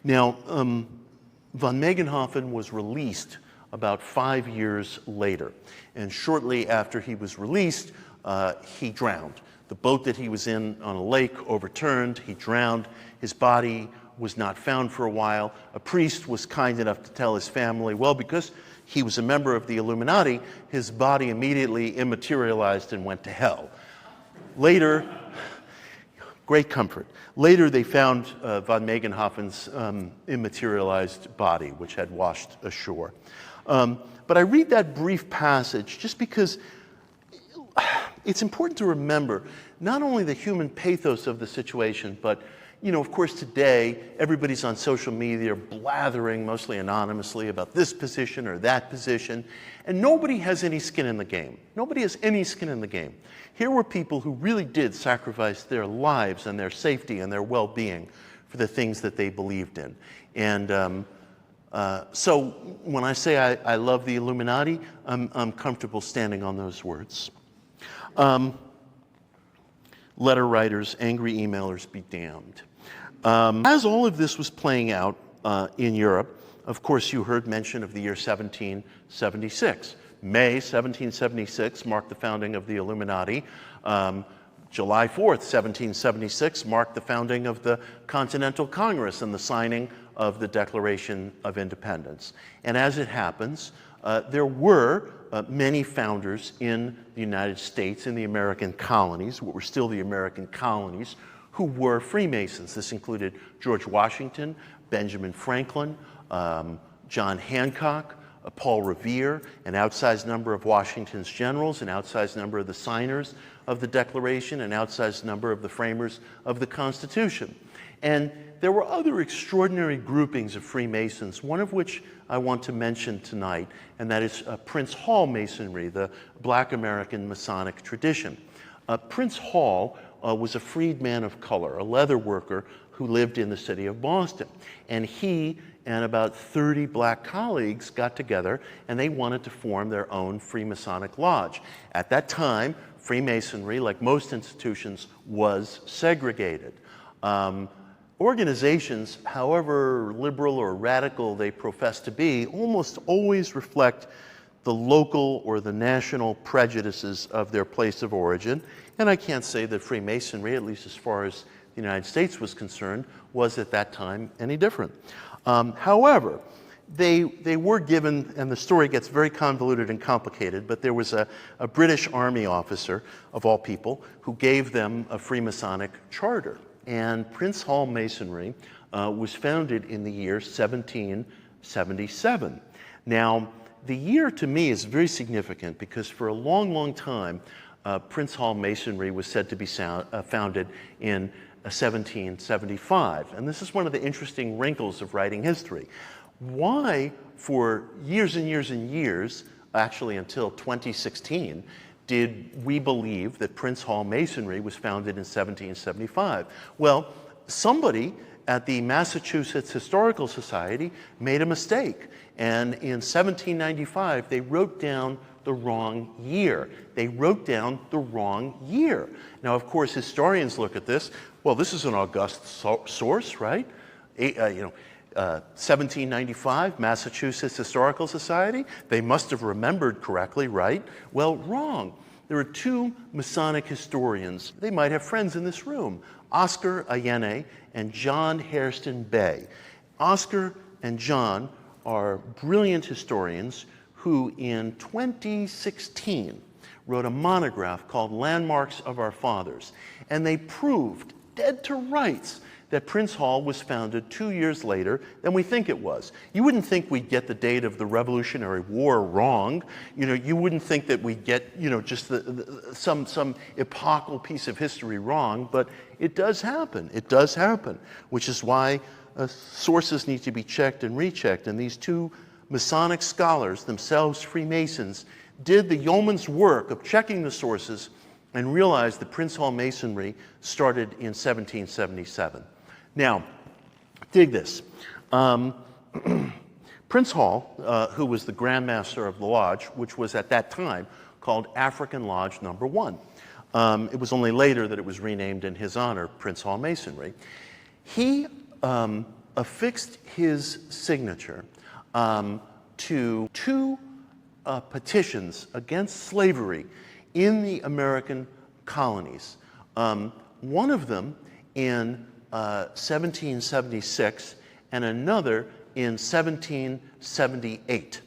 Now, von Magenhofen was released about 5 years later, and shortly after he was released, he drowned. The boat that he was in on a lake overturned, he drowned, his body was not found for a while. A priest was kind enough to tell his family, well, because he was a member of the Illuminati, his body immediately immaterialized and went to hell. Later, great comfort. Later, they found von Magenhofen's immaterialized body, which had washed ashore. But I read that brief passage just because it's important to remember not only the human pathos of the situation, but of course, today, everybody's on social media blathering, mostly anonymously, about this position or that position, and nobody has any skin in the game. Nobody has any skin in the game. Here were people who really did sacrifice their lives and their safety and their well-being for the things that they believed in. And so when I say I love the Illuminati, I'm comfortable standing on those words. Letter writers, angry emailers be damned. As all of this was playing out in Europe, of course you heard mention of the year 1776. May 1776 marked the founding of the Illuminati. July 4th, 1776 marked the founding of the Continental Congress and the signing of the Declaration of Independence. And as it happens, there were many founders in the United States, in the American colonies, what were still the American colonies, who were Freemasons. This included George Washington, Benjamin Franklin, John Hancock, Paul Revere, an outsized number of Washington's generals, an outsized number of the signers of the Declaration, an outsized number of the framers of the Constitution. And there were other extraordinary groupings of Freemasons, one of which I want to mention tonight, and that is Prince Hall Masonry, the Black American Masonic tradition. Prince Hall was a freedman of color, a leather worker who lived in the city of Boston. And he and about 30 black colleagues got together and they wanted to form their own Freemasonic lodge. At that time, Freemasonry, like most institutions, was segregated. Organizations, however liberal or radical they profess to be, almost always reflect the local or the national prejudices of their place of origin. And I can't say that Freemasonry, at least as far as the United States was concerned, was at that time any different. However, they were given, and the story gets very convoluted and complicated, but there was a British Army officer, of all people, who gave them a Freemasonic charter. And Prince Hall Masonry was founded in the year 1777. Now, the year to me is very significant because for a long, long time, Prince Hall Masonry was said to be founded in 1775. And this is one of the interesting wrinkles of writing history. Why, for years and years and years, actually until 2016, did we believe that Prince Hall Masonry was founded in 1775? Well, somebody at the Massachusetts Historical Society made a mistake. And in 1795, they wrote down the wrong year. They wrote down the wrong year. Now, of course, historians look at this. Well, this is an august source, right? 1795, Massachusetts Historical Society. They must have remembered correctly, right? Well, wrong. There are two Masonic historians. They might have friends in this room, Oscar Allende and John Hairston Bay. Oscar and John are brilliant historians who in 2016 wrote a monograph called Landmarks of Our Fathers. And they proved, dead to rights, that Prince Hall was founded 2 years later than we think it was. You wouldn't think we'd get the date of the Revolutionary War wrong. You wouldn't think that we'd get, just some epochal piece of history wrong, but it does happen. It does happen, which is why sources need to be checked and rechecked. And these two Masonic scholars, themselves Freemasons, did the yeoman's work of checking the sources and realized that Prince Hall Masonry started in 1777. Now, dig this. Prince Hall, who was the Grand Master of the Lodge, which was at that time called African Lodge No. 1. It was only later that it was renamed in his honor, Prince Hall Masonry. He affixed his signature to two petitions against slavery in the American colonies. One of them in 1776 and another in 1778.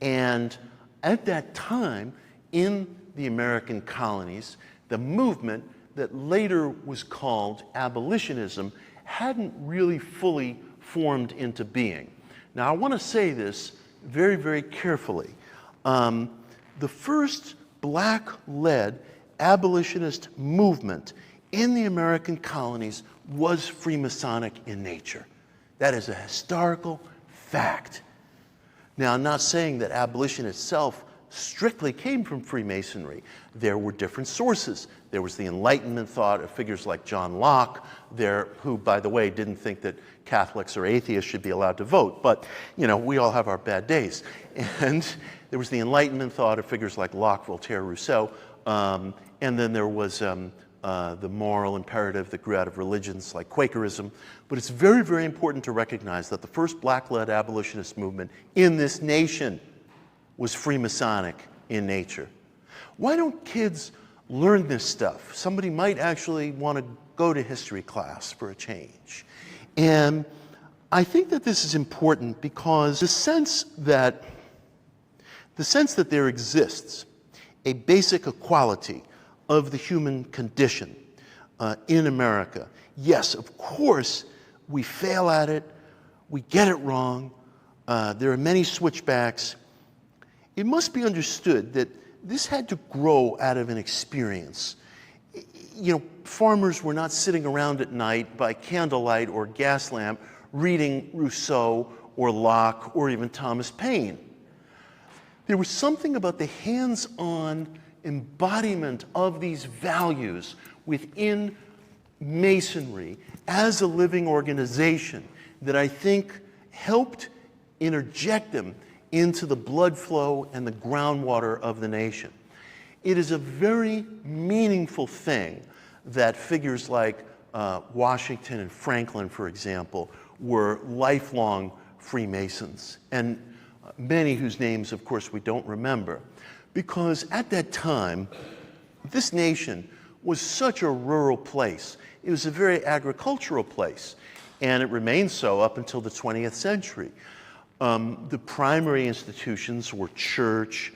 And at that time, in the American colonies, the movement that later was called abolitionism hadn't really fully formed into being. Now, I want to say this very, very carefully. The first black-led abolitionist movement in the American colonies was Freemasonic in nature. That is a historical fact. Now, I'm not saying that abolition itself strictly came from Freemasonry. There were different sources. There was the Enlightenment thought of figures like John Locke, who, by the way, didn't think that Catholics or atheists should be allowed to vote. But, we all have our bad days. And there was the Enlightenment thought of figures like Locke, Voltaire, Rousseau. And then there was the moral imperative that grew out of religions like Quakerism. But it's very, very important to recognize that the first black-led abolitionist movement in this nation was Freemasonic in nature. Why don't kids learn this stuff? Somebody might actually want to go to history class for a change. And I think that this is important because the sense that there exists a basic equality of the human condition in America. Yes, of course, we fail at it, we get it wrong, there are many switchbacks. It must be understood that this had to grow out of an experience. Farmers were not sitting around at night by candlelight or gas lamp reading Rousseau or Locke or even Thomas Paine. There was something about the hands-on embodiment of these values within Masonry as a living organization that I think helped interject them into the blood flow and the groundwater of the nation. It is a very meaningful thing that figures like Washington and Franklin, for example, were lifelong Freemasons, and many whose names, of course, we don't remember. Because at that time, this nation was such a rural place. It was a very agricultural place, and it remained so up until the 20th century. The primary institutions were church,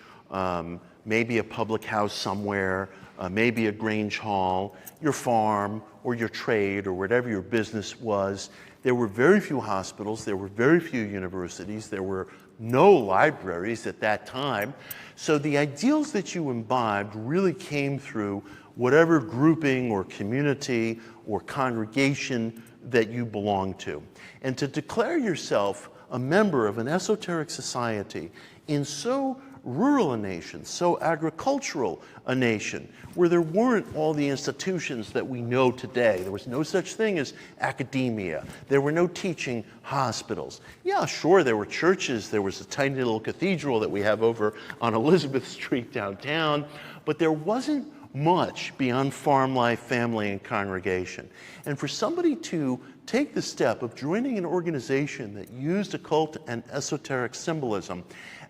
maybe a public house somewhere, maybe a Grange Hall, your farm, or your trade, or whatever your business was. There were very few hospitals, there were very few universities, there were no libraries at that time. So the ideals that you imbibed really came through whatever grouping or community or congregation that you belonged to. And to declare yourself a member of an esoteric society in so rural a nation, so agricultural a nation, where there weren't all the institutions that we know today. There was no such thing as academia. There were no teaching hospitals. Yeah, sure, there were churches. There was a tiny little cathedral that we have over on Elizabeth Street downtown, but there wasn't much beyond farm life, family, and congregation. And for somebody to take the step of joining an organization that used occult and esoteric symbolism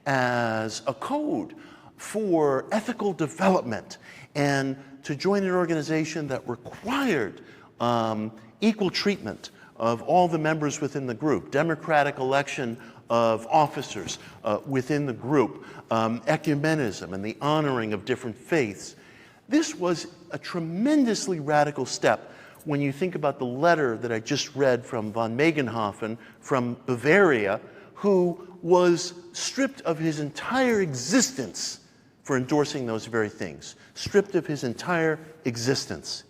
as a code for ethical development, and to join an organization that required equal treatment of all the members within the group, democratic election of officers within the group, ecumenism and the honoring of different faiths. This was a tremendously radical step, when you think about the letter that I just read from von Megenhofen from Bavaria, who was stripped of his entire existence for endorsing those very things, stripped of his entire existence.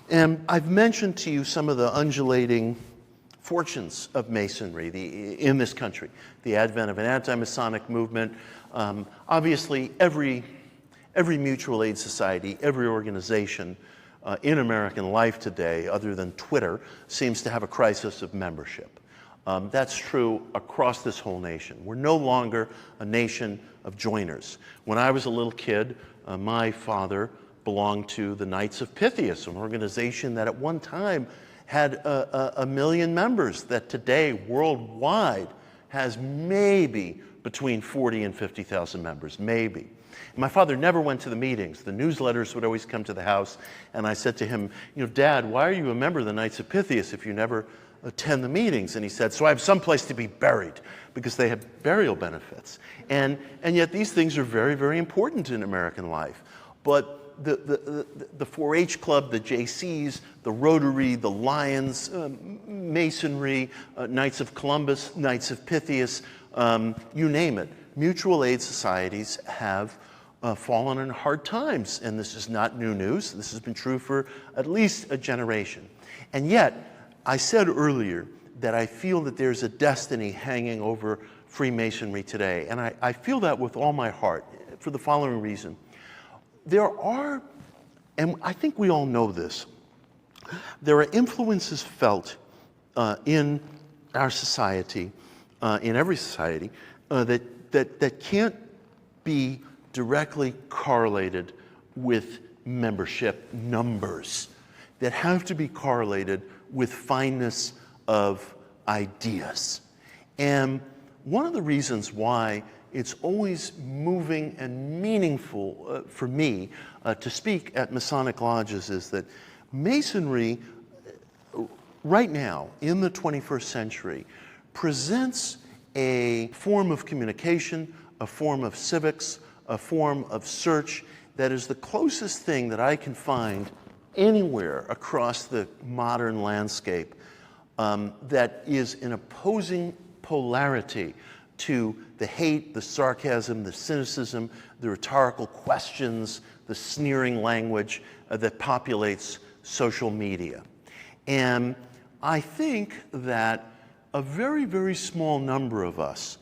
And I've mentioned to you some of the undulating fortunes of Masonry in this country, the advent of an anti-Masonic movement. Obviously, every mutual aid society, every organization in American life today, other than Twitter, seems to have a crisis of membership. That's true across this whole nation. We're no longer a nation of joiners. When I was a little kid, my father belonged to the Knights of Pythias, an organization that at one time had a million members, that today worldwide has maybe between 40 and 50,000 members, maybe. My father never went to the meetings. The newsletters would always come to the house, and I said to him, Dad, why are you a member of the Knights of Pythias if you never attend the meetings? And he said, so I have some place to be buried, because they have burial benefits. And yet these things are very, very important in American life. But the 4-H club, the JCs, the Rotary, the Lions, Masonry, Knights of Columbus, Knights of Pythias, you name it, mutual aid societies have fallen in hard times. And this is not new news. This has been true for at least a generation. And yet, I said earlier that I feel that there's a destiny hanging over Freemasonry today. And I feel that with all my heart for the following reason. There are, and I think we all know this, there are influences felt in our society, in every society, that can't be directly correlated with membership numbers, that have to be correlated with fineness of ideas. And one of the reasons why it's always moving and meaningful for me to speak at Masonic lodges is that Masonry, right now, in the 21st century, presents a form of communication, a form of civics, a form of search that is the closest thing that I can find anywhere across the modern landscape that is an opposing polarity to the hate, the sarcasm, the cynicism, the rhetorical questions, the sneering language that populates social media. And I think that a very, very small number of us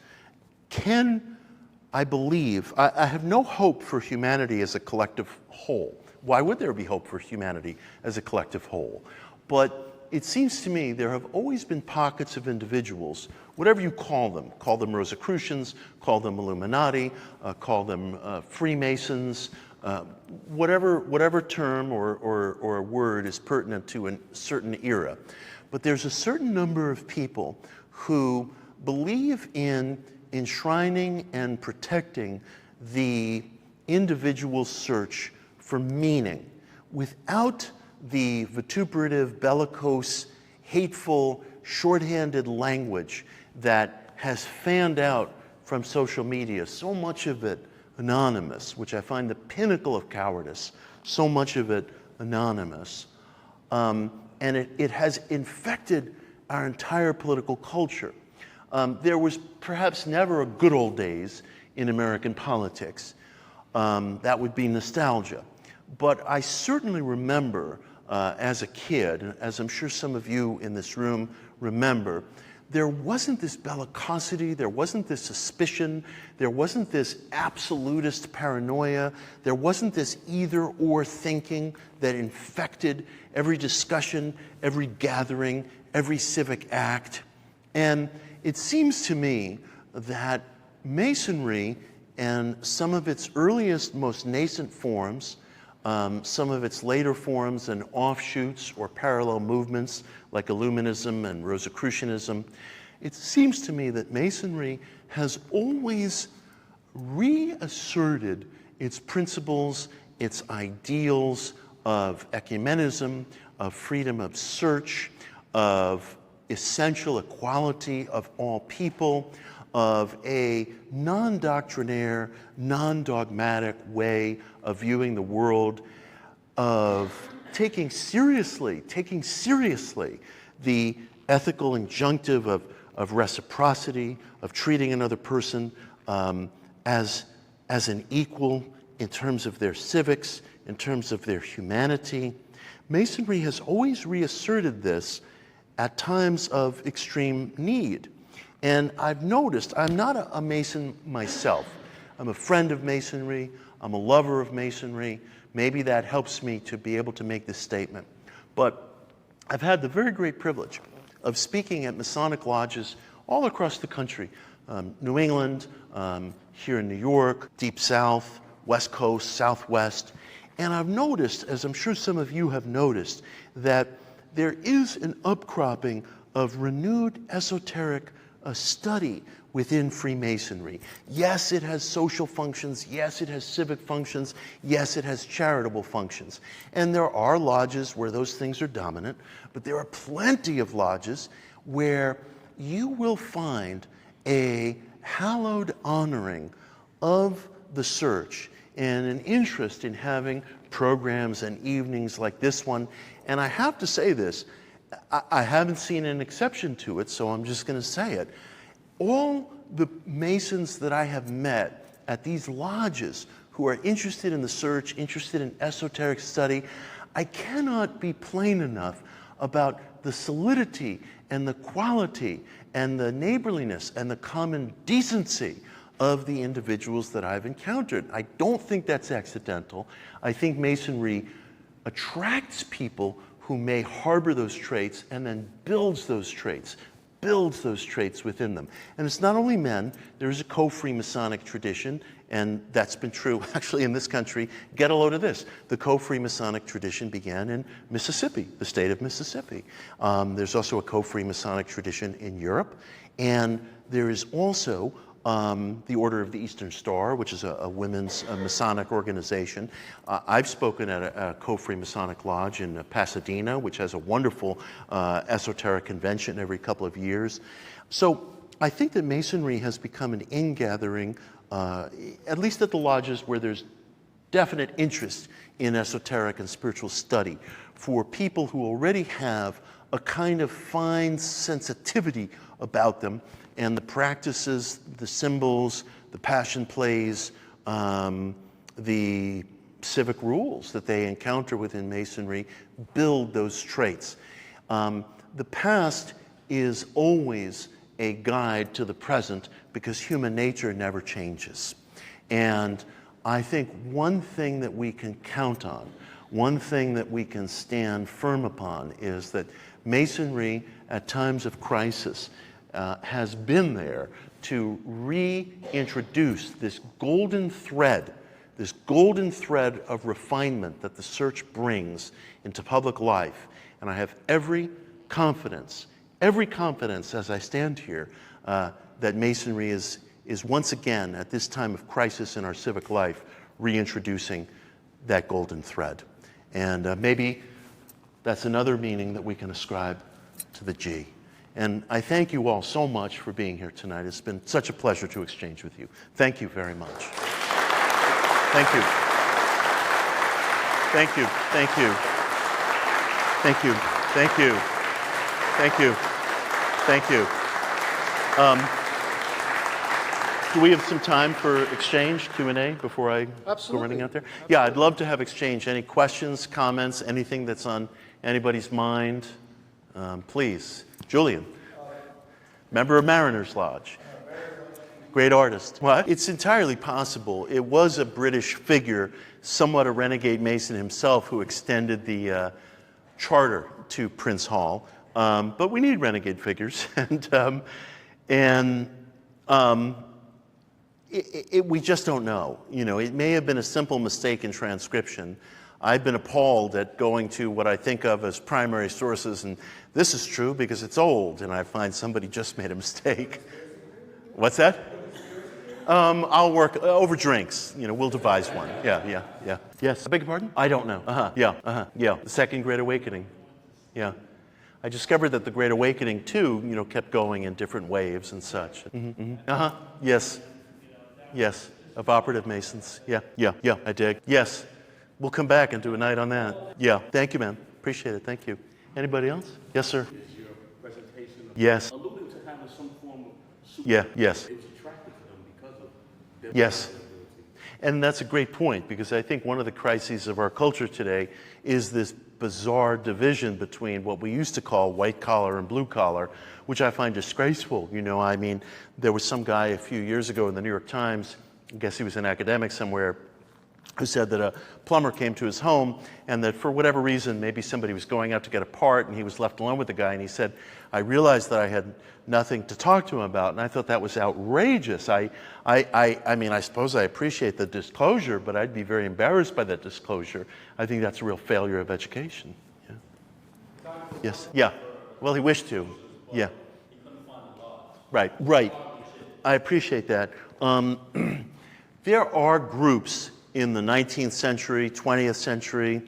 can, I believe, I have no hope for humanity as a collective whole. Why would there be hope for humanity as a collective whole? But it seems to me there have always been pockets of individuals, whatever you call them Rosicrucians, call them Illuminati, call them Freemasons, whatever term or word is pertinent to a certain era. But there's a certain number of people who believe in enshrining and protecting the individual search for meaning without the vituperative, bellicose, hateful, shorthanded language that has fanned out from social media, so much of it anonymous, which I find the pinnacle of cowardice, so much of it anonymous. And it has infected our entire political culture. There was perhaps never a good old days in American politics. That would be nostalgia. But I certainly remember as a kid, as I'm sure some of you in this room remember, there wasn't this bellicosity, there wasn't this suspicion, there wasn't this absolutist paranoia, there wasn't this either-or thinking that infected every discussion, every gathering, every civic act. And it seems to me that Masonry and some of its earliest, most nascent forms, some of its later forms and offshoots or parallel movements like Illuminism and Rosicrucianism, it seems to me that Masonry has always reasserted its principles, its ideals of ecumenism, of freedom of search, of essential equality of all people, of a non-doctrinaire, non-dogmatic way of viewing the world, of taking seriously the ethical injunctive of reciprocity, of treating another person as an equal in terms of their civics, in terms of their humanity. Masonry has always reasserted this at times of extreme need. And I've noticed, I'm not a Mason myself. I'm a friend of Masonry. I'm a lover of Masonry. Maybe that helps me to be able to make this statement. But I've had the very great privilege of speaking at Masonic lodges all across the country. New England, here in New York, Deep South, West Coast, Southwest. And I've noticed, as I'm sure some of you have noticed, that there is an upcropping of renewed esoteric study within Freemasonry. Yes, it has social functions. Yes, it has civic functions. Yes, it has charitable functions. And there are lodges where those things are dominant, but there are plenty of lodges where you will find a hallowed honoring of the search and an interest in having programs and evenings like this one. And I have to say this, I haven't seen an exception to it, so I'm just going to say it. All the Masons that I have met at these lodges who are interested in the search, interested in esoteric study, I cannot be plain enough about the solidity and the quality and the neighborliness and the common decency of the individuals that I've encountered. I don't think that's accidental. I think Masonry attracts people who may harbor those traits and then builds those traits within them. And it's not only men. There is a co-Freemasonic tradition, and that's been true actually in this country. Get a load of this. The co-Freemasonic tradition began in Mississippi, the state of Mississippi. There's also a co-Freemasonic tradition in Europe, and there is also the Order of the Eastern Star, which is a women's Masonic organization. I've spoken at a co-Freemasonic lodge in Pasadena, which has a wonderful esoteric convention every couple of years. So I think that Masonry has become an ingathering, at least at the lodges where there's definite interest in esoteric and spiritual study, for people who already have a kind of fine sensitivity about them, and the practices, the symbols, the passion plays, the civic rules that they encounter within Masonry build those traits. The past is always a guide to the present because human nature never changes. And I think one thing that we can count on, one thing that we can stand firm upon is that Masonry, at times of crisis, has been there to reintroduce this golden thread of refinement that the search brings into public life. And I have every confidence as I stand here that Masonry is once again, at this time of crisis in our civic life, reintroducing that golden thread. And maybe that's another meaning that we can ascribe to the G. And I thank you all so much for being here tonight. It's been such a pleasure to exchange with you. Thank you very much. Thank you. Thank you. Thank you. Thank you. Thank you. Thank you. Thank you. Do we have some time for exchange, Q&A, before I go running out there? Yeah, I'd love to have exchange. Any questions, comments, anything that's on anybody's mind? Please. Julian, member of Mariners Lodge. Great artist. What? It's entirely possible. It was a British figure, somewhat a renegade Mason himself, who extended the charter to Prince Hall. But we need renegade figures. We just don't know. You know, it may have been a simple mistake in transcription. I've been appalled at going to what I think of as primary sources, and this is true because it's old, and I find somebody just made a mistake. What's that? I'll work over drinks. You know, we'll devise one. Yeah. Yes. I beg your pardon? I don't know. Yeah. The Second Great Awakening. Yeah. I discovered that the Great Awakening, too, you know, kept going in different waves and such. Yes. Of operative Masons. Yeah, I dig. Yes. We'll come back and do a night on that. Yeah, thank you, man. Appreciate it. Thank you. Anybody else? Yes, sir. Is your presentation Yes. alluding to having some form of super? Yeah, yes. It was attractive to them because of their Yes. ability. And that's a great point, because I think one of the crises of our culture today is this bizarre division between what we used to call white collar and blue collar, which I find disgraceful. You know, I mean, there was some guy a few years ago in the New York Times, I guess he was an academic somewhere, who said that a plumber came to his home and that for whatever reason, maybe somebody was going out to get a part and he was left alone with the guy, and he said, I realized that I had nothing to talk to him about, and I thought that was outrageous. I mean, I suppose I appreciate the disclosure, but I'd be very embarrassed by that disclosure. I think that's a real failure of education. Yeah. Yes. Yeah. Well, he wished to. Yeah. Right. Right. I appreciate that. There are groups in the 19th century, 20th century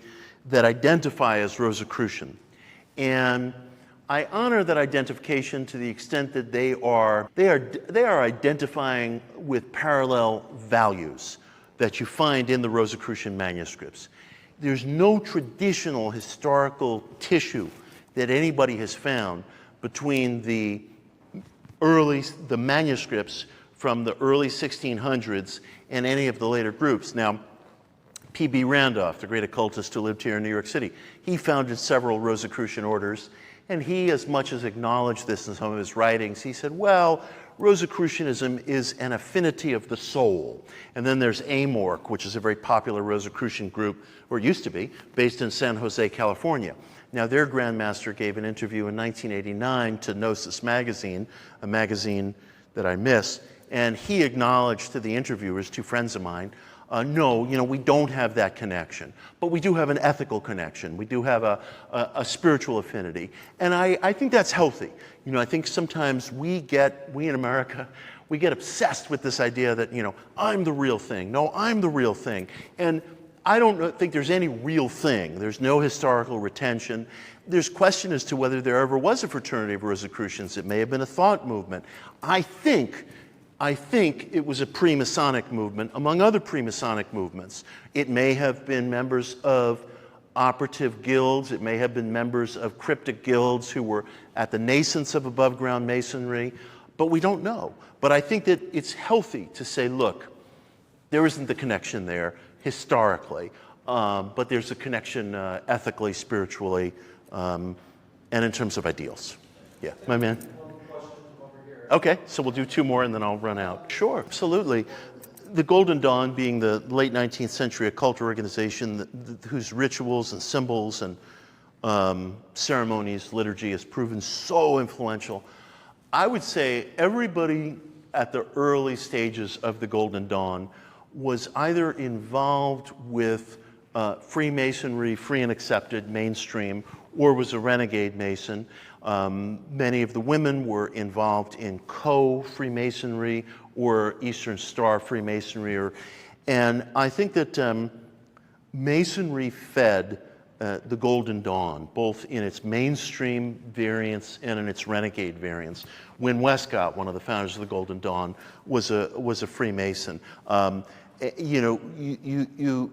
that identify as Rosicrucian. And I honor that identification to the extent that they are identifying with parallel values that you find in the Rosicrucian manuscripts. There's no traditional historical tissue that anybody has found between the manuscripts from the early 1600s and any of the later groups. Now, P.B. Randolph, the great occultist who lived here in New York City, he founded several Rosicrucian orders, and he as much as acknowledged this in some of his writings. He said, well, Rosicrucianism is an affinity of the soul. And then there's Amorc, which is a very popular Rosicrucian group, or used to be, based in San Jose, California. Now, their grandmaster gave an interview in 1989 to Gnosis magazine, a magazine that I miss, and he acknowledged to the interviewers, two friends of mine, no, you know, we don't have that connection, but we do have an ethical connection. We do have a spiritual affinity, and I think that's healthy. You know, I think sometimes we in America, we get obsessed with this idea that, you know, I'm the real thing. No, I'm the real thing. And I don't think there's any real thing. There's no historical retention. There's question as to whether there ever was a fraternity of Rosicrucians. It may have been a thought movement. I think it was a pre-Masonic movement, among other pre-Masonic movements. It may have been members of operative guilds. It may have been members of cryptic guilds who were at the nascence of above-ground Masonry, but we don't know. But I think that it's healthy to say, look, there isn't the connection there historically, but there's a connection ethically, spiritually, and in terms of ideals. Yeah, my man. Okay, so we'll do two more and then I'll run out. Sure, absolutely. The Golden Dawn being the late 19th century occult organization whose rituals and symbols and ceremonies, liturgy has proven so influential. I would say everybody at the early stages of the Golden Dawn was either involved with Freemasonry, free and accepted, mainstream, or was a renegade Mason. Many of the women were involved in co-Freemasonry or Eastern Star Freemasonry. And I think that Masonry fed the Golden Dawn, both in its mainstream variants and in its renegade variants. Wynne Westcott, one of the founders of the Golden Dawn, was a Freemason. You know,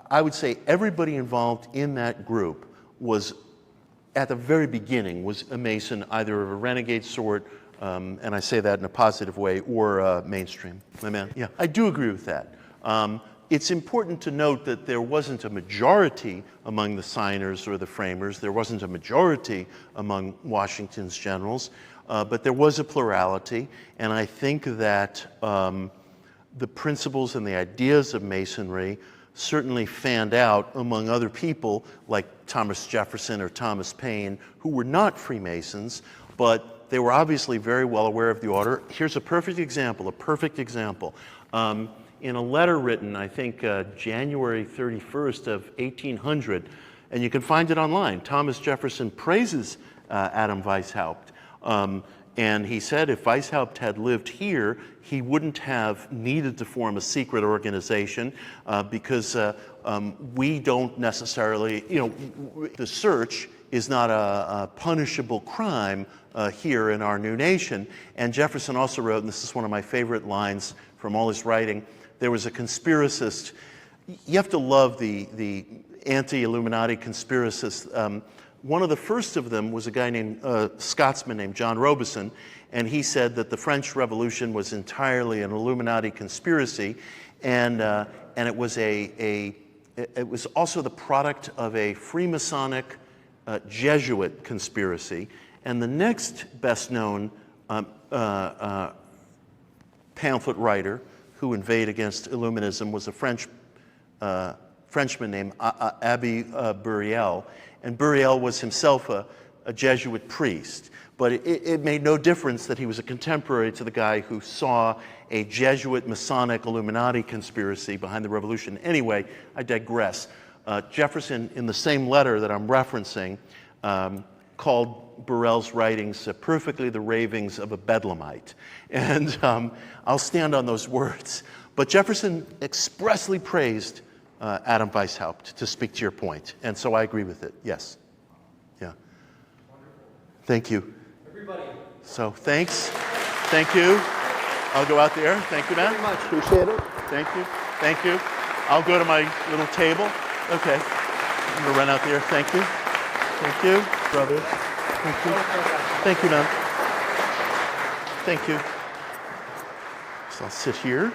I would say everybody involved in that group was, at the very beginning, was a Mason, either of a renegade sort, and I say that in a positive way, or mainstream. My man? Yeah, I do agree with that. It's important to note that there wasn't a majority among the signers or the framers. There wasn't a majority among Washington's generals, but there was a plurality, and I think that the principles and the ideas of Masonry certainly fanned out among other people like Thomas Jefferson or Thomas Paine, who were not Freemasons, but they were obviously very well aware of the order. Here's a perfect example, in a letter written, I think, January 31st of 1800, and you can find it online. Thomas Jefferson praises Adam Weishaupt. And he said if Weishaupt had lived here, he wouldn't have needed to form a secret organization because we don't necessarily, you know, the search is not a punishable crime here in our new nation. And Jefferson also wrote, and this is one of my favorite lines from all his writing, there was a conspiracist you have to love the anti-Illuminati conspiracists. One of the first of them was a guy named Scotsman named John Robison, and he said that the French Revolution was entirely an Illuminati conspiracy, and it was it was also the product of a Freemasonic Jesuit conspiracy. And the next best-known pamphlet writer who inveighed against Illuminism was a Frenchman named Abbé Buriel, and Buriel was himself a Jesuit priest. But it made no difference that he was a contemporary to the guy who saw a Jesuit Masonic Illuminati conspiracy behind the revolution. Anyway, I digress. Jefferson, in the same letter that I'm referencing, called Burrell's writings perfectly the ravings of a bedlamite. And I'll stand on those words. But Jefferson expressly praised Adam Weishaupt, to speak to your point. And so I agree with it, yes. Yeah. Thank you. Everybody. So thanks. Thank you. I'll go out there. Thank you, man. Very much. Appreciate it. Thank you. Thank you. I'll go to my little table. Okay. I'm going to run out there. Thank you. Thank you, brother. Thank you. Thank you, man. Thank you. So I'll sit here.